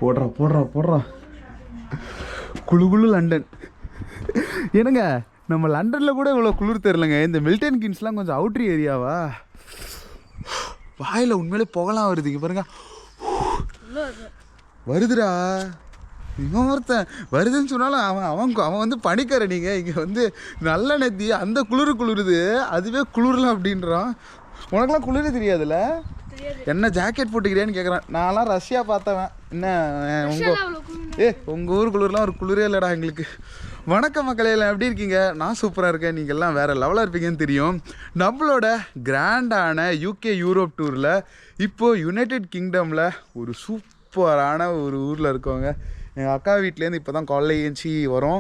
போடுறா போடுறா போடுறா. குளு குளு லண்டன். ஏனுங்க நம்ம லண்டனில் கூட இவ்வளோ குளிர் தெரிலங்க. இந்த மில்டன் கின்ஸ்லாம் கொஞ்சம் அவுட்ரி ஏரியாவா? வாயில் உண்மையிலே புகலாம் வருது. இங்கே பாருங்க வருதுடா. இவன் ஒருத்தன் வருதுன்னு சொன்னாலும் அவன் வந்து பனிக்கார. நீங்கள் இங்கே வந்து நல்ல நெத்தி அந்த குளிருது, அதுவே குளிரலாம் அப்படின்றான். உனக்கெல்லாம் குளிரே தெரியாதுல்ல? என்ன ஜாக்கெட் போட்டுக்கிறியான்னு கேட்குறான். நான்லாம் ரஷ்யா பார்த்தவன். என்ன உங்கள் ஊர் குளிர்லாம் ஒரு குளிரே இல்லைடா எங்களுக்கு. வணக்கம் மக்களே, எல்லாம் எப்படி இருக்கீங்க? நான் சூப்பராக இருக்கேன். நீங்கள் எல்லாம் வேறு லெவலாக இருப்பீங்கன்னு தெரியும். நம்மளோட கிராண்டான யூகே யூரோப் டூரில் இப்போது யுனைடெட் கிங்டமில் ஒரு சூப்பரான ஒரு ஊரில் இருக்கவங்க. எங்கள் அக்கா வீட்டிலேருந்து இப்போ தான் காலையில் ஏஞ்சி வரோம்.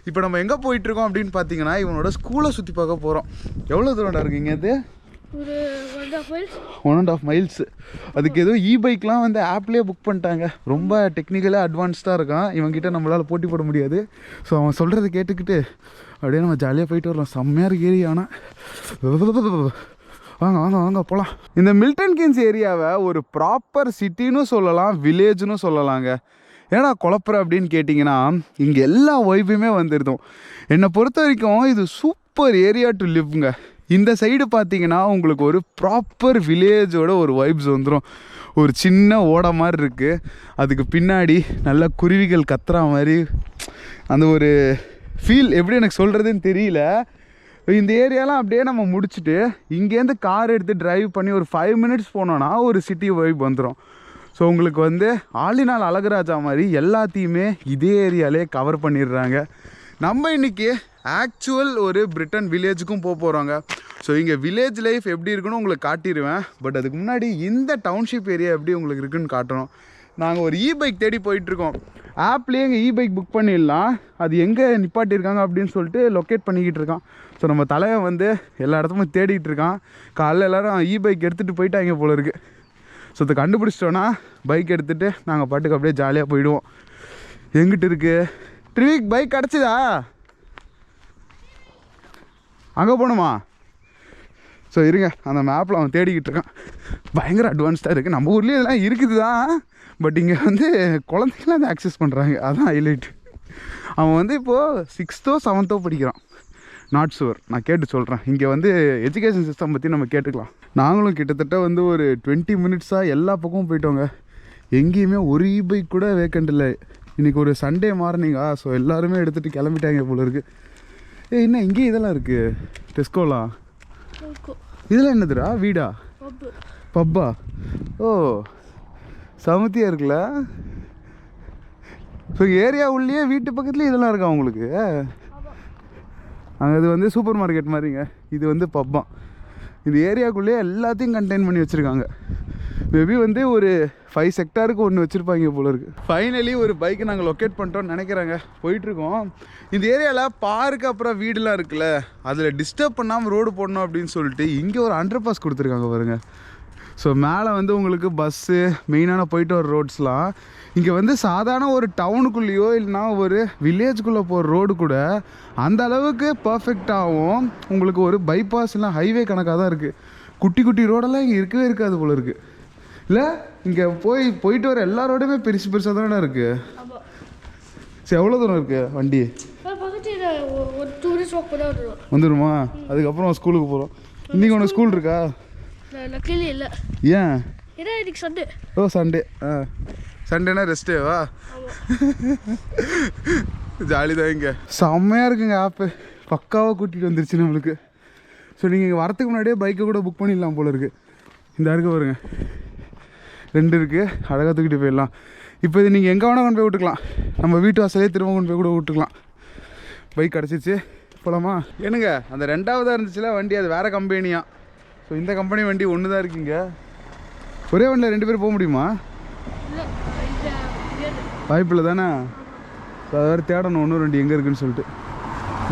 இப்போ நம்ம எங்கே போயிட்டுருக்கோம் அப்படின்னு பார்த்தீங்கன்னா, இவனோட ஸ்கூலை சுற்றி பார்க்க போகிறோம். எவ்வளோ தூரம்டா இருக்குங்க? அது ஒரு 1.5 மைல்ஸ். அதுக்கு ஏதோ பைக்லாம் வந்து ஆப்லேயே புக் பண்ணிட்டாங்க. ரொம்ப டெக்னிக்கலாக அட்வான்ஸ்டாக இருக்கான். இவங்ககிட்ட நம்மளால் போட்டி போட முடியாது. ஸோ அவன் சொல்கிறத கேட்டுக்கிட்டு அப்படியே நம்ம ஜாலியாக போயிட்டு வரலாம். செம்மையாக இருக்கு ஏரியா. ஆனால் வாங்க வாங்க வாங்க போகலாம். இந்த மில்டன் கின்ஸ் ஏரியாவை ஒரு ப்ராப்பர் சிட்டின்னு சொல்லலாம், வில்லேஜ்னு சொல்லலாங்க. ஏன்னா குழப்பற அப்படின்னு கேட்டிங்கன்னா, இங்கே எல்லா வைப்புமே வந்துருந்தோம். என்னை பொறுத்த வரைக்கும் இது சூப்பர் ஏரியா டு லிவ்ங்க. இந்த சைடு பார்த்தீங்கன்னா உங்களுக்கு ஒரு ப்ராப்பர் வில்லேஜோட ஒரு வைப்ஸ் வந்துடும். ஒரு சின்ன ஓடை மாதிரி இருக்குது. அதுக்கு பின்னாடி நல்ல குருவிகள் கத்துற மாதிரி அந்த ஒரு ஃபீல் எப்படி எனக்கு சொல்கிறதுன்னு தெரியல. இந்த ஏரியாலாம் அப்படியே நம்ம முடிச்சுட்டு இங்கேருந்து கார் எடுத்து ட்ரைவ் பண்ணி ஒரு 5 மினிட்ஸ் போனோன்னா ஒரு சிட்டி வைப் வந்துடும். ஸோ உங்களுக்கு வந்து ஆலினால் அழகுராஜா மாதிரி எல்லாத்தையுமே இதே ஏரியாலே கவர் பண்ணிடுறாங்க. நம்ம இன்றைக்கி ஆக்சுவல் ஒரு பிரிட்டன் வில்லேஜுக்கும் போகிறாங்க. ஸோ இங்கே வில்லேஜ் லைஃப் எப்படி இருக்குன்னு உங்களுக்கு காட்டிடுவேன். பட் அதுக்கு முன்னாடி இந்த டவுன்ஷிப் ஏரியா எப்படி உங்களுக்கு இருக்குன்னு காட்டணும். நாங்கள் ஒரு பைக் தேடி போயிட்டுருக்கோம். ஆப்லேயே எங்கள் பைக் புக் பண்ணிடலாம். அது எங்கே நிப்பாட்டியிருக்காங்க அப்படின்னு சொல்லிட்டு லொக்கேட் பண்ணிக்கிட்டு இருக்கான். ஸோ நம்ம தலைவன் வந்து எல்லா இடத்துக்கும் தேடிட்டு இருக்கான். காலைல எல்லோரும் பைக் எடுத்துகிட்டு போயிட்டாங்க போல இருக்குது. ஸோ அதை கண்டுபிடிச்சிட்டோன்னா பைக் எடுத்துகிட்டு நாங்கள் பாட்டுக்கு அப்படியே ஜாலியாக போயிடுவோம். எங்கிட்ட இருக்குது ட்ரிவிக் பைக் கிடச்சிதா? அங்கே போகணுமா? ஸோ இருங்க, அந்த மேப்பில் அவன் தேடிக்கிட்டு இருக்கான். பயங்கர அட்வான்ஸ்டாக இருக்குது. நம்ம ஊர்லேயே இதெல்லாம் இருக்குது தான். பட் இங்கே வந்து குழந்தைங்களாம் அதை ஆக்சஸ் பண்ணுறாங்க. அதுதான் ஹைலைட். அவன் வந்து இப்போது 6th 7th படிக்கிறான். நாட் ஷுவர், நான் கேட்டு சொல்கிறேன். இங்கே வந்து எஜுகேஷன் சிஸ்டம் பற்றி நம்ம கேட்டுக்கலாம். நாங்களும் கிட்டத்தட்ட வந்து ஒரு 20 மினிட்ஸாக எல்லா பக்கமும் போயிட்டோங்க. எங்கேயுமே ஒரு பைக் கூட வேக்கண்ட் இல்லை. இன்றைக்கி ஒரு சண்டே மார்னிங்கா. ஸோ எல்லாருமே எடுத்துகிட்டு கிளம்பிட்டாங்க போல இருக்குது. என்ன இங்கே இதெல்லாம் இருக்குது? டெஸ்கோலாம் இதெல்லாம் என்னதுடா? வீடா? பப்பா? ஓ சமத்தியாக இருக்குல்ல. ஸோ ஏரியா உள்ளே வீட்டு பக்கத்துலேயே இதெல்லாம் இருக்கா உங்களுக்கு? அங்கே இது வந்து சூப்பர் மார்க்கெட் மாதிரிங்க. இது வந்து பப்பா. இந்த ஏரியாவுக்குள்ளேயே எல்லாத்தையும் கண்டெயின் பண்ணி வச்சுருக்காங்க. மேபி வந்து ஒரு 5 செக்டாருக்கு ஒன்று வச்சுருப்பாங்க போல இருக்குது. ஃபைனலி ஒரு பைக்கை நாங்கள் லொக்கேட் பண்ணிட்டோம்னு நினைக்கிறாங்க. போயிட்டுருக்கோம். இந்த ஏரியாவில் பார்க்கு அப்புறம் வீடுலாம் இருக்குல்ல, அதில் டிஸ்டர்ப் பண்ணாமல் ரோடு போடணும் அப்படின்னு சொல்லிட்டு இங்கே ஒரு அண்டர் பாஸ் கொடுத்துருக்காங்க பாருங்கள். ஸோ மேலே வந்து உங்களுக்கு பஸ்ஸு மெயினான போயிட்டு வர ரோட்ஸ்லாம் இங்கே வந்து சாதாரண ஒரு டவுனுக்குள்ளேயோ இல்லைனா ஒரு வில்லேஜுக்குள்ளே போகிற ரோடு கூட அந்த அளவுக்கு பர்ஃபெக்டாகவும் உங்களுக்கு ஒரு பைபாஸ் இல்லை ஹைவே கணக்காக தான் இருக்குது. குட்டி குட்டி ரோடெல்லாம் இங்கே இருக்கவே இருக்காது போல இருக்குது. இல்லை இங்கே போயிட்டு வர எல்லா ரோடுமே பெருசு பெருசாக தானே இருக்குது. சரி எவ்வளோ தூரம் இருக்குது வண்டி? வந்துடுமா? அதுக்கப்புறம் ஸ்கூலுக்கு போகிறோம். இன்றைக்கி உனக்கு ஸ்கூல் இருக்கா? இல்லை. ஏன்? சண்டே. ஓ சண்டே. சண்டேனா ரெஸ்டேவா? ஜாலி தான். இங்கே செம்மையாக இருக்குங்க. ஆப்பு பக்காவாக கூட்டிகிட்டு வந்துருச்சு நம்மளுக்கு. ஸோ நீங்கள் இங்கே வரத்துக்கு முன்னாடியே பைக்கை கூட புக் பண்ணிடலாம் போல இருக்குது. இந்த இருக்கு பாருங்க, 2 இருக்குது. அழகாக தூக்கிட்டு போயிடலாம். இப்போ இது நீங்கள் எங்கே வேணால் கொண்டு போய் விட்டுக்கலாம். நம்ம வீட்டு வாசலே திரும்ப கொண்டு போய் கூட விட்டுக்கலாம். பைக் கிடச்சிச்சு. போகலாமா? ஏனுங்க அந்த 2வதாக இருந்துச்சுல வண்டி, அது வேறு கம்பெனியா. ஸோ இந்த கம்பெனி வண்டி ஒன்று தான் இருக்குங்க. ஒரே வண்டியில் 2 பேர் போக முடியுமா? வாய்ப்பில்லை தானே. ஸோ அது வேறு தேடணும் இன்னொரு வண்டி எங்கே இருக்குதுன்னு சொல்லிட்டு.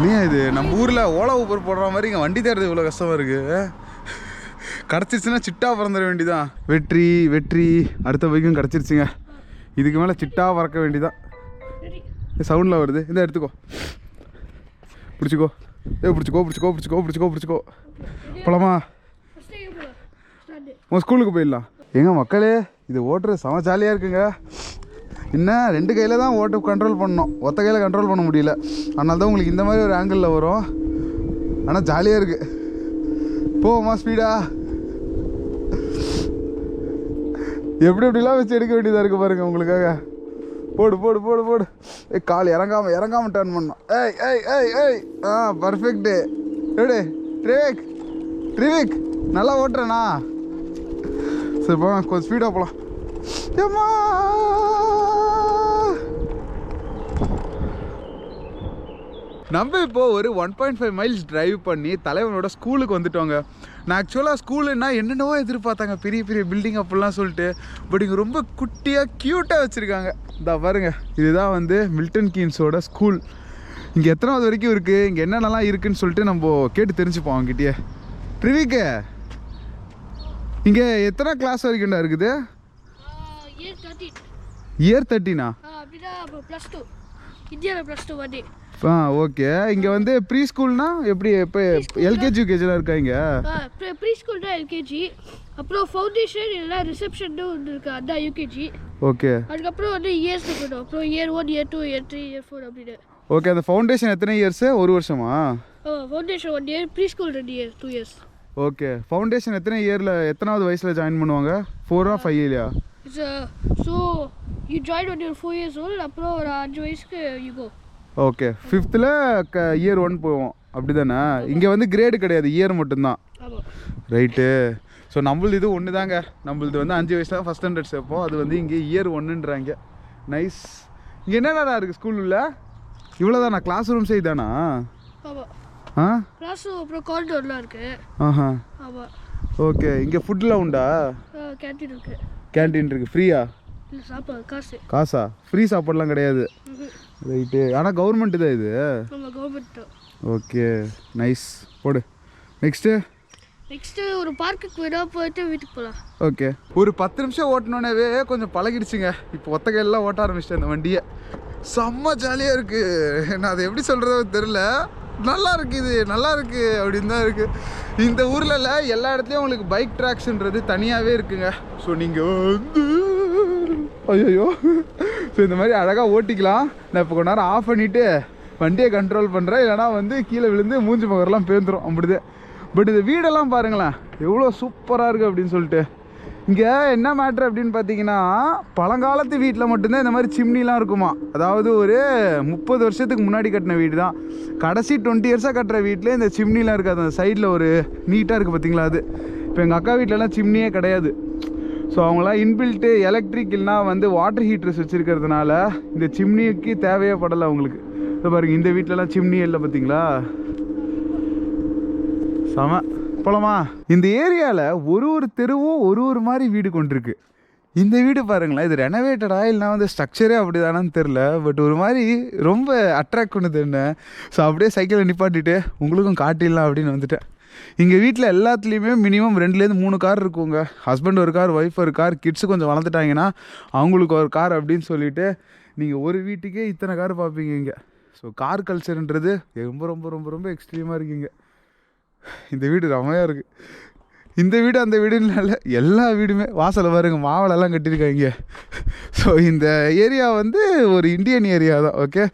ஏன் இது நம்ம ஊரில் ஓலா ஊபர் போடுற மாதிரி இங்கே வண்டி தேடுறது இவ்வளோ கஷ்டமாக இருக்குது. கிடச்சிருச்சுன்னா சிட்டா பறந்துட வேண்டிதான். வெற்றி வெற்றி. அடுத்த பைக்கும் கிடச்சிருச்சுங்க. இதுக்கு மேலே சிட்டா பறக்க வேண்டிதான். சவுண்டில் வருது. இந்த எடுத்துக்கோ, பிடிச்சிக்கோ. பிடிச்சிக்கோ. போலாமா? உங்கள் ஸ்கூலுக்கு போயிடலாம். எங்கள் மக்களே இது ஓட்டுறது செம ஜாலியாக இருக்குங்க. என்ன 2 கையில் தான் ஓட்டு கண்ட்ரோல் பண்ணணும், ஒத்த கையில் கண்ட்ரோல் பண்ண முடியல. அதனால தான் உங்களுக்கு இந்த மாதிரி ஒரு ஆங்கிளில் வரும். ஆனால் ஜாலியாக இருக்குது. போவோமா ஸ்பீடா? எப்படி எப்படிலாம் வச்சு எடுக்க வேண்டியதாக இருக்குது பாருங்கள் உங்களுக்காக. போடு போடு போடு போடு. கால் இறங்காமல் டர்ன் பண்ணோம். ஏய் ஏய் ஏய் ஏய் பர்ஃபெக்டு. எப்படி ட்ரிவிக் நல்லா ஓட்டுறேண்ணா. சரி போங்க, கொஞ்சம் ஸ்பீடாக போகலாம். ஏம்மா நம்ம இப்போது ஒரு 1.5 மைல்ஸ் டிரைவ் பண்ணி தலைவனோட ஸ்கூலுக்கு வந்துட்டோங்க. நான் ஆக்சுவலாக ஸ்கூலுன்னா என்னென்னவோ எதிர்பார்த்தாங்க, பெரிய பெரிய பில்டிங் அப்படிலாம் சொல்லிட்டு. பட் இங்கே ரொம்ப குட்டியாக க்யூட்டாக வச்சுருக்காங்க. இந்த பாருங்க, இதுதான் வந்து மில்டன் கீன்ஸோட ஸ்கூல். இங்கே எத்தனாவது வரைக்கும் இருக்குது, இங்கே என்னென்னலாம் இருக்குதுன்னு சொல்லிட்டு நம்ம கேட்டு தெரிஞ்சுப்போம் அவங்ககிட்டயே. ட்ரிவிக்கு இங்கே எத்தனை கிளாஸ் வரைக்கும்டா இருக்குது? இயர் 13. அப்படின்னா +2 இந்தியாவில் +2 வந்து. ஓகே. இங்கே வந்து ப்ரீ ஸ்கூல்னா எப்படி? இப்போ எல்கேஜி யூகேஜிலாம் இருக்கா இங்கே? ப்ரீ ஸ்கூல் தான் எல்கேஜி, அப்புறம் ஃபவுண்டேஷன் இல்லைனா ரிசப்ஷன் ஒன்று இருக்குது, அதான் யூகேஜி. ஓகே. அதுக்கப்புறம் வந்து இயர்ஸ் இருக்கணும், அப்புறம் இயர் 1 இயர் 2 இயர் 3 இயர் 4 அப்படின்னு. ஓகே. அந்த ஃபவுண்டேஷன் எத்தனை இயர்ஸு? 1 வருஷமா? Foundation 1 year, pre school 2 year 2 years. Okay. Foundation எத்தனை இயரில், எத்தனாவது வயசில் ஜாயின் பண்ணுவாங்க? 4 5 இல்லையா? So you join when you're 4 years old, அப்புறம் ஒரு 5 வயசுக்கு you go. Okay. 5th year 1 போவோம் அப்படி தானே? இங்கே வந்து கிரேடு கிடையாது, இயர் மட்டும்தான். ஆமாம். ரைட்டு. ஸோ நம்மளது இது ஒன்று தாங்க. நம்மளது வந்து 5 வயசில் ஃபஸ்ட் ஸ்டாண்டர்ட் சேர்ப்போம். அது வந்து இங்கே இயர் 1ன்றாங்க. நைஸ். இங்கே என்னடா இருக்குது ஸ்கூலில்? இவ்வளோதானா? கிளாஸ் ரூம்ஸே இதானா? ஆமாம். கிளாஸ் ரூம் அப்புறம் காரிடோர்லாம் இருக்குது. ஆமாம். ஓகே. இங்கே ஃபுட்லாம் உண்டா? கேன்டீன் இருக்குது. கேன்டீன் இருக்குது. ஃப்ரீயா? இல்லை, சாப்பாடு காசா? ஃப்ரீ சாப்பாடுலாம் கிடையாது. ரைட்டு. ஆனால் கவர்மெண்ட்டு தான் இது. ஆமாம், கவர்மெண்ட். Okay, nice. போடு. நெக்ஸ்ட்டு ஒரு பார்க்குக்கு போயிட்டு வீட்டுக்கு போகலாம். ஓகே. ஒரு 10 நிமிஷம் ஓட்டினோன்னே கொஞ்சம் பழகிடுச்சுங்க. இப்போ ஒத்த கையெல்லாம் ஓட்ட ஆரம்பிச்சிட்டேன் இந்த வண்டியை. செம்ம ஜாலியாக இருக்குது. நான் அதை எப்படி சொல்கிறதோ தெரில. நல்லா இருக்குது, இது நல்லா இருக்குது அப்படின்னு தான் இருக்குது. இந்த ஊரில் எல்லா இடத்துலையும் உங்களுக்கு பைக் ட்ராக்ஸ்ன்றது தனியாகவே இருக்குங்க. ஸோ நீங்கள் வந்து ஐயோ ஸோ இந்த மாதிரி அழகாக ஓட்டிக்கலாம். நான் இப்போ கொஞ்ச நேரம் ஆஃப் பண்ணிவிட்டு வண்டியை கண்ட்ரோல் பண்ணுறேன், இல்லைனா வந்து கீழே விழுந்து மூஞ்சி மகரெல்லாம் பேர்ந்துடும் அப்படிதான். பட் இந்த வீடெல்லாம் பாருங்களேன் எவ்வளோ சூப்பராக இருக்குது அப்படின்னு சொல்லிட்டு. இங்கே என்ன மேட்ரு அப்படின்னு பார்த்தீங்கன்னா, பழங்காலத்து வீட்டில் மட்டும்தான் இந்த மாதிரி சிம்னிலாம் இருக்குமா. அதாவது ஒரு 30 வருஷத்துக்கு முன்னாடி கட்டின வீடு தான். கடைசி 20 இயர்ஸாக கட்டுற வீட்டில் இந்த சிம்னிலாம் இருக்காது. அந்த சைடில் ஒரு நீட்டாக இருக்குது பார்த்தீங்களா அது. இப்போ எங்கள் அக்கா வீட்டிலலாம் சிம்னியே கிடையாது. ஸோ அவங்களாம் இன்பில்ட்டு எலக்ட்ரிக் இல்லைனா வந்து வாட்டர் ஹீட்டர்ஸ் வச்சுருக்கிறதுனால இந்த சிம்னிக்கு தேவையே படலை அவங்களுக்கு. இப்போ பாருங்கள், இந்த வீட்டிலலாம் சிம்னி இல்லை பார்த்தீங்களா. செம. போலாமா? இந்த ஏரியாவில் ஒரு தெருவும் ஒரு மாதிரி வீடு கொண்டிருக்கு. இந்த வீடு பாருங்களேன், இது ரெனோவேட்டடா இல்லைனா வந்து ஸ்ட்ரக்சரே அப்படி தானான்னு தெரில. பட் ஒரு மாதிரி ரொம்ப அட்ராக்ட் பண்ணுது என்ன. ஸோ அப்படியே சைக்கிளை நிப்பாட்டிட்டு உங்களுக்கும் காட்டிடலாம் அப்படின்னு வந்துட்டேன். இங்கே வீட்டில் எல்லாத்துலேயுமே மினிமம் 2-3 கார் இருக்குங்க. ஹஸ்பண்ட் ஒரு கார், ஒய்ஃப் ஒரு கார், கிட்ஸு கொஞ்சம் வளர்ந்துட்டாங்கன்னா அவங்களுக்கு ஒரு கார் அப்படின்னு சொல்லிட்டு நீங்கள் ஒரு வீட்டுக்கே இத்தனை கார் பார்ப்பீங்க இங்கே. ஸோ கார் கல்ச்சர்ன்றது ரொம்ப ரொம்ப ரொம்ப ரொம்ப எக்ஸ்ட்ரீமாக இருக்குங்க. இந்த வீடு ரமையாக இருக்குது. இந்த வீடு அந்த வீடுன்னு இல்லை, எல்லா வீடுமே வாசலை பாருங்க, மாவளெல்லாம் கட்டியிருக்காங்க. ஸோ இந்த ஏரியா வந்து ஒரு இந்தியன் ஏரியா தான். ஓகே.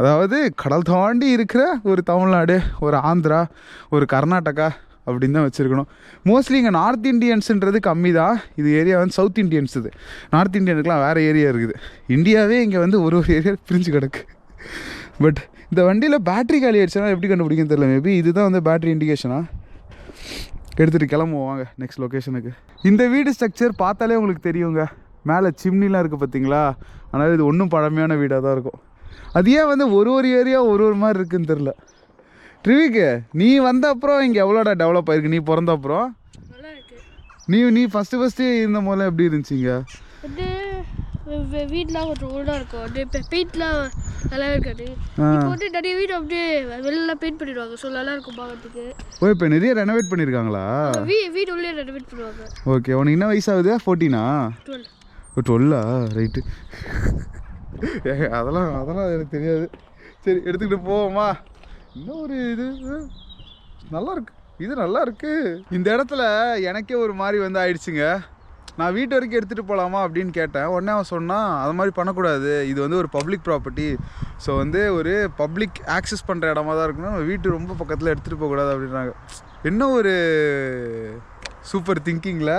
அதாவது கடல் தாண்டி இருக்கிற ஒரு தமிழ்நாடு, ஒரு ஆந்திரா, ஒரு கர்நாடகா அப்படின்னு தான் வச்சுருக்கணும். மோஸ்ட்லி இங்கே நார்த் இண்டியன்ஸுன்றது கம்மி தான். இது ஏரியா வந்து சவுத் இண்டியன்ஸ். இது நார்த் இண்டியனுக்குலாம் வேறு ஏரியா இருக்குது. இந்தியாவே இங்கே வந்து ஒரு ஏரியா பிரிஞ்சு கிடக்கு. பட் இந்த வண்டியில் பேட்ரி காலி ஆயிடுச்சுன்னா எப்படி கண்டுபிடிக்குன்னு தெரியல. மேபி இதுதான் வந்து பேட்ரி இண்டிகேஷனா. எடுத்துகிட்டு கிளம்புவோம் வாங்க நெக்ஸ்ட் லொக்கேஷனுக்கு. இந்த வீடு ஸ்ட்ரக்சர் பார்த்தாலே உங்களுக்கு தெரியுங்க. மேலே சிம்னிலாம் இருக்குது பார்த்தீங்களா. ஆனால் இது ஒன்றும் பழமையான வீடாக தான் இருக்கும். அது ஏன் வந்து ஒரு ஏரியா ஒரு மாதிரி இருக்குதுன்னு தெரில. ட்ரிவிக்கு, நீ வந்த அப்புறம் இங்கே எவ்வளோடா டெவலப் ஆயிருக்கு? நீ பிறந்த அப்புறம் நீ ஃபஸ்ட்டு இருந்த போதெல்லாம் எப்படி இருந்துச்சிங்க? வீட்லாம் கொஞ்சம் ஓல்டாக இருக்கும். அப்படியே பெயிண்ட்லாம் நல்லா இருக்காது. இப்போ வந்து நிறைய வீடு அப்படியே வெளிலலாம் பெயிண்ட் பண்ணிடுவாங்க. ஸோ நல்லா இருக்கும் பார்க்கறதுக்கு. ஓ, இப்போ நிறைய ரெனோவேட் பண்ணியிருக்காங்களா? வீடு உள்ளே ரெனோவேட் பண்ணுவாங்க. ஓகே. உனக்கு என்ன வயசாகுது? 14? 12. ரைட்டு. அதெல்லாம் எனக்கு தெரியாது. சரி, எடுத்துக்கிட்டு போவோமா? இன்னும் ஒரு இது நல்லா இருக்கு. இது நல்லா இருக்கு. இந்த இடத்துல எனக்கே ஒரு மாதிரி வந்து ஆயிடுச்சுங்க. நான் வீட்டு வரைக்கும் எடுத்துகிட்டு போகலாமா அப்படின்னு கேட்டேன். உடனே அவன் சொன்னான் அது மாதிரி பண்ணக்கூடாது, இது வந்து ஒரு பப்ளிக் ப்ராப்பர்ட்டி, ஸோ வந்து ஒரு பப்ளிக் ஆக்சஸ் பண்ணுற இடமா தான் இருக்கணும், நம்ம வீட்டு ரொம்ப பக்கத்தில் எடுத்துகிட்டு போகக்கூடாது அப்படின்றாங்க. என்ன ஒரு சூப்பர் திங்கிங்கில்.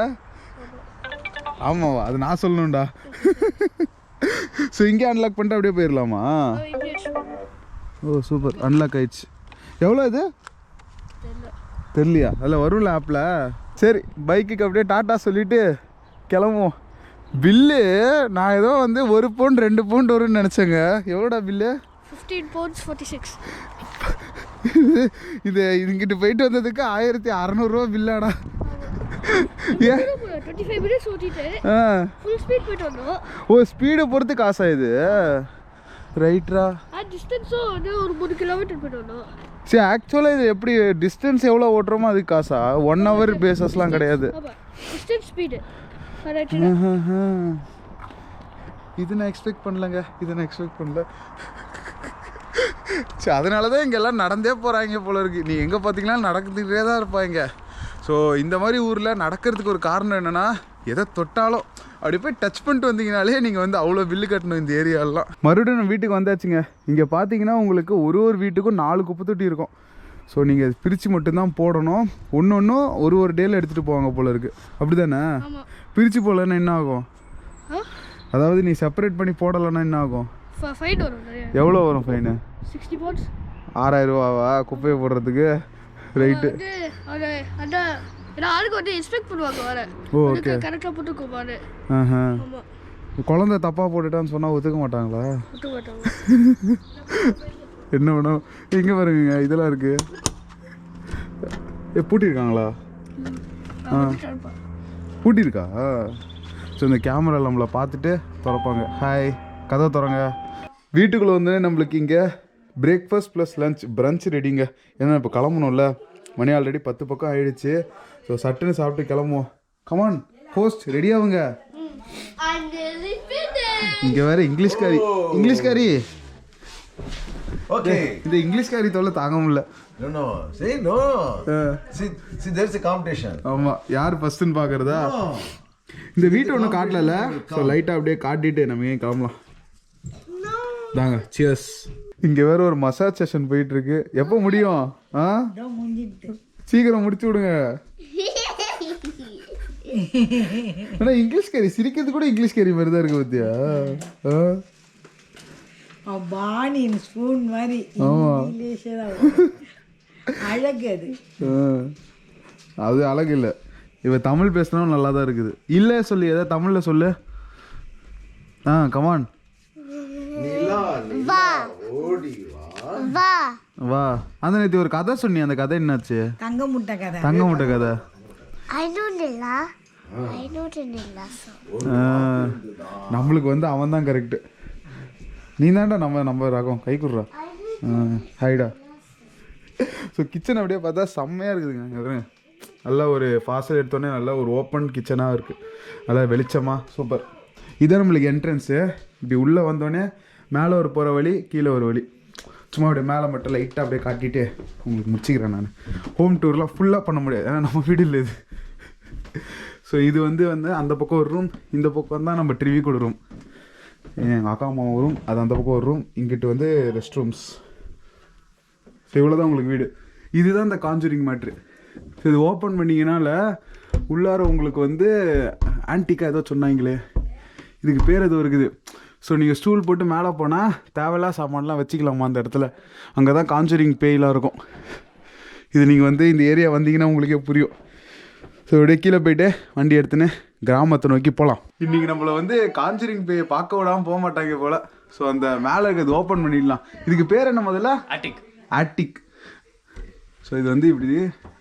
ஆமாவா, அது நான் சொல்லணும்டா. ஸோ இங்கே அன்லாக் பண்ணிட்டு அப்படியே போயிடலாமா? ஓ சூப்பர், அன்லாக் ஆயிடுச்சு. எவ்வளோ இது தெரியலையா? அதில் வரும்ல ஆப்பில். சரி பைக்குக்கு அப்படியே டாட்டா சொல்லிவிட்டு கிளம்புவோம். பில்லு நான் ஏதோ வந்து 1 பவுண்ட் 2 பவுண்ட் வரும்னு நினச்சேங்க. எவ்வளோடா பில்லு? 15 pounds 46. இது இங்கிட்டு போயிட்டு வந்ததுக்கு 1600 பில்லாடா. ஏன் 25 minutes ஓட்டிட்டு ஃபுல் ஸ்பீட் போயிட்டு வந்தோம். ஓ ஸ்பீடை பொறுத்து காசா இது? ரைட்ரா. டிஸ்டன்ஸோ வந்து ஒரு 3 கிலோமீட்டர் போயிட்டு வந்தோம். சரி ஆக்சுவலாக இது எப்படி டிஸ்டன்ஸ் எவ்வளோ ஓட்டுறோமோ அதுக்கு காசா? 1 hour பேசஸ்லாம் கிடையாது. Distance speed. இது நான் எக்ஸ்பெக்ட் பண்ணலங்க, இது நான் எக்ஸ்பெக்ட் பண்ணல. சரி அதனால தான் இங்கே எல்லாம் நடந்தே போகிறாங்க போல இருக்கு. நீ எங்கே பார்த்தீங்கன்னா நடந்துக்கிட்டே தான் இருப்பாங்க. ஸோ இந்த மாதிரி ஊரில் நடக்கிறதுக்கு ஒரு காரணம் என்னென்னா, எதை தொட்டாலும் அப்படி போய் டச் பண்ணிட்டு வந்தீங்கனாலே நீங்கள் வந்து அவ்வளோ பில்லு கட்டணும் இந்த ஏரியாலாம். மறுபடியும் நம்ம வீட்டுக்கு வந்தாச்சுங்க. இங்கே பார்த்தீங்கன்னா உங்களுக்கு ஒரு வீட்டுக்கும் 4 குப்பை தொட்டி இருக்கும். ஸோ நீங்கள் பிரித்து மட்டும்தான் போடணும். ஒன்று ஒரு டேயில் எடுத்துகிட்டு போவாங்க போல இருக்குது. அப்படி தானே? பிரித்து போடலன்னா என்ன ஆகும்? அதாவது நீ செப்பரேட் பண்ணி போடலைன்னா என்ன ஆகும்? ஃபைன் வரும். எவ்வளோ வரும் ஃபைனு? 60 pounds. 6000 ரூபாவா குப்பையை போடுறதுக்கு? ரைட்டு. ஆளுக்கு வந்து எக்ஸ்பெக்ட் பண்ணுவாங்க வர. ஓகே கரெக்டாக போட்டுக்கோ பாரு. குழந்தை தப்பாக போட்டுட்டான்னு சொன்னால் ஒத்துக்க மாட்டாங்களா? ஒத்துக்க மாட்டாங்க. என்ன வேணும்? எங்கே பாருங்க இதெல்லாம் இருக்கு. பூட்டியிருக்காங்களா? பூட்டியிருக்கா? ஸோ இந்த கேமரா நம்மளை பார்த்துட்டு திறப்பாங்க. ஹாய் கதை திறங்க. வீட்டுக்குள்ளே வந்து நம்மளுக்கு இங்கே பிரேக்ஃபாஸ்ட் ப்ளஸ் லஞ்ச் பிரஞ்ச் ரெடிங்க. ஏன்னா இப்போ கிளம்பணும்ல, மணி ஆல்ரெடி 10 பக்கம் ஆகிடுச்சு. ஸோ சட்டுன்னு சாப்பிட்டு கிளம்புவோம். கமான் ஹோஸ்ட் ரெடி ஆகுங்க. இங்கே வேற இங்கிலீஷ்காரி. ஓகே இந்த இங்கிலீஷ்காரி தொல்லை தாங்க முடியல. No. Say no. See, there's a competition. ஆமாம், யார் ஃபஸ்ட்டுன்னு பார்க்குறதா? இந்த வீட்டை ஒன்றும் காட்டல. ஸோ லைட்டாக அப்படியே காட்டிட்டு நம்ம ஏன் கிளம்பலாம். தாங்க சியர்ஸ். இங்கே வேற ஒரு மசாஜ் செஷன் போயிட்டு இருக்கு. எப்போ முடியும்? சீக்கிரம் முடிச்சு விடுங்க. ஆனா இங்கிலீஷ்காரி சிரிக்கிறது கூட இங்கிலீஷ்காரி மாதிரி தான் இருக்கு பத்தியா? பாணியின் ஸ்பூன் மாதிரி அழகு. அது அழகு இல்லை. இவ தமிழ் பேசினாலும் நல்லா தான் இருக்குது. இல்லை சொல்லி எதாவது தமிழில் சொல்லு. கமான் வா. அந்த நேற்று ஒரு கதை சொன்னி, அந்த கதை என்னாச்சு? தங்க முட்டை கதை. நம்மளுக்கு வந்து அவன் தான் கரெக்டு. நீ தான்டா நம்ம ரகம். கை குடுறா. ஹைடா. ஸோ கிச்சன் அப்படியே பார்த்தா செம்மையாக இருக்குதுங்க. நல்லா ஒரு ஃபாஸ்ட்டாக எடுத்தோடனே நல்லா ஒரு ஓப்பன் கிச்சனாக இருக்குது. நல்லா வெளிச்சமாக சூப்பர். இதான் நம்மளுக்கு என்ட்ரன்ஸு. இப்படி உள்ளே வந்தோடனே மேலே ஒரு போகிற வழி, கீழே ஒரு வழி. சும்மா அப்படியே மேலே மட்டும் லைட்டாக அப்படியே காட்டிகிட்டு உங்களுக்கு முடிச்சுக்கிறேன். நான் ஹோம் டூர்லாம் ஃபுல்லாக பண்ண முடியாது, ஏன்னா நம்ம வீடு இல்லை இது. ஸோ இது வந்து அந்த பக்கம் ஒரு ரூம், இந்த பக்கம் தான் நம்ம டிவி கூட ரூம். எங்கள் அக்கா அம்மா ரூம், அது அந்த பக்கம் ஒரு ரூம். இங்கிட்டு வந்து ரெஸ்ட் ரூம்ஸ். ஸோ இவ்வளோ தான் உங்களுக்கு வீடு. இதுதான் இந்த கான்ஜூரிங் மேட்ரு. ஸோ இது ஓப்பன் பண்ணிங்கனால உள்ளார உங்களுக்கு வந்து ஆன்டிக்கா ஏதோ சொன்னாங்களே, இதுக்கு பேர் எதுவும் இருக்குது. ஸோ நீங்கள் ஸ்டூல் போட்டு மேலே போனால் தேவையில்லா சாமான்லாம் வச்சுக்கலாமா அந்த இடத்துல. அங்கே தான் கான்ஜூரிங் பேயெலாம் இருக்கும். இது நீங்கள் வந்து இந்த ஏரியா வந்தீங்கன்னா உங்களுக்கே புரியும். ஸோ அப்படியே கீழே போய்ட்டு வண்டி எடுத்துன்னு கிராமத்தை நோக்கி போகலாம். இன்றைக்கி நம்மளை வந்து கான்ஜூரிங் பேயை பார்க்க விடாமல் போக மாட்டாங்க போல். ஸோ அந்த மேலே இருக்கிறது ஓப்பன் பண்ணிடலாம். இதுக்கு பேர் என்ன முதல்ல? ஆட்டிக். ஸோ இது வந்து இப்படி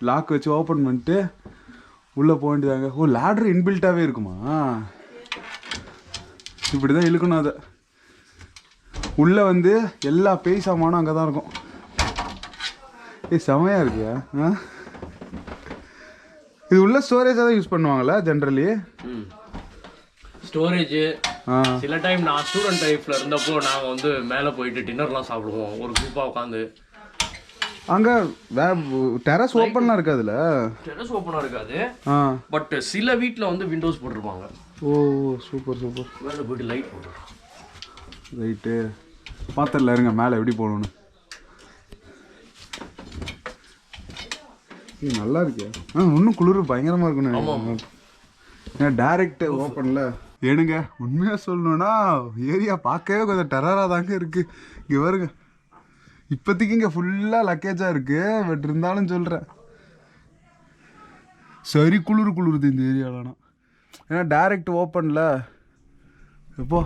லாக் வச்சு ஓப்பன் பண்ணிட்டு உள்ளே போக வேண்டியதாங்க. ஓ லேடர் இன்பில்ட்டாகவே இருக்குமா? இப்படி தான் இழுக்கணும். அதை உள்ளே வந்து எல்லா பேய் சாமானும் அங்கே தான் இருக்கும். செமையாக இருக்கியா? இது உள்ள ஸ்டோரேஜாக தான் யூஸ் பண்ணுவாங்களா ஜென்ரலி? ஸ்டோரேஜ். சில டைம் நான் ஸ்டூடெண்ட் லைஃப்ல இருந்தப்போ நாங்கள் வந்து மேலே போயிட்டு டின்னர்லாம் சாப்பிடுவோம் ஒரு குரூப்பாக உட்காந்து. அங்கே டெரஸ் ஓப்பன்லாம் இருக்காதுல்ல? டெரஸ் ஓப்பனாக இருக்காது, ஆ. பட் சில வீட்டில் வந்து விண்டோஸ் போட்டிருப்பாங்க. ஓ சூப்பர் சூப்பர். மேலே போயிட்டு லைட் போட்டு ரைட்டு பார்த்துடல இருங்க மேலே எப்படி போகணுன்னு. நல்லா இருக்கே. இன்னும் குளிர் பயங்கரமாக இருக்கணும். ஏன் டைரக்ட் ஓப்பனில் ஏனுங்க உண்மையாக சொல்லணுன்னா ஏரியா பார்க்கவே கொஞ்சம் டெரராக தாங்க இருக்குது. இங்கே வருங்க இப்போதைக்கு இங்கே ஃபுல்லாக லக்கேஜாக இருக்குது, பட் இருந்தாலும் சொல்கிறேன் சரி குளிருது இந்த ஏரியாவிலனா. ஏன்னா டைரக்ட் ஓப்பனில் எப்போ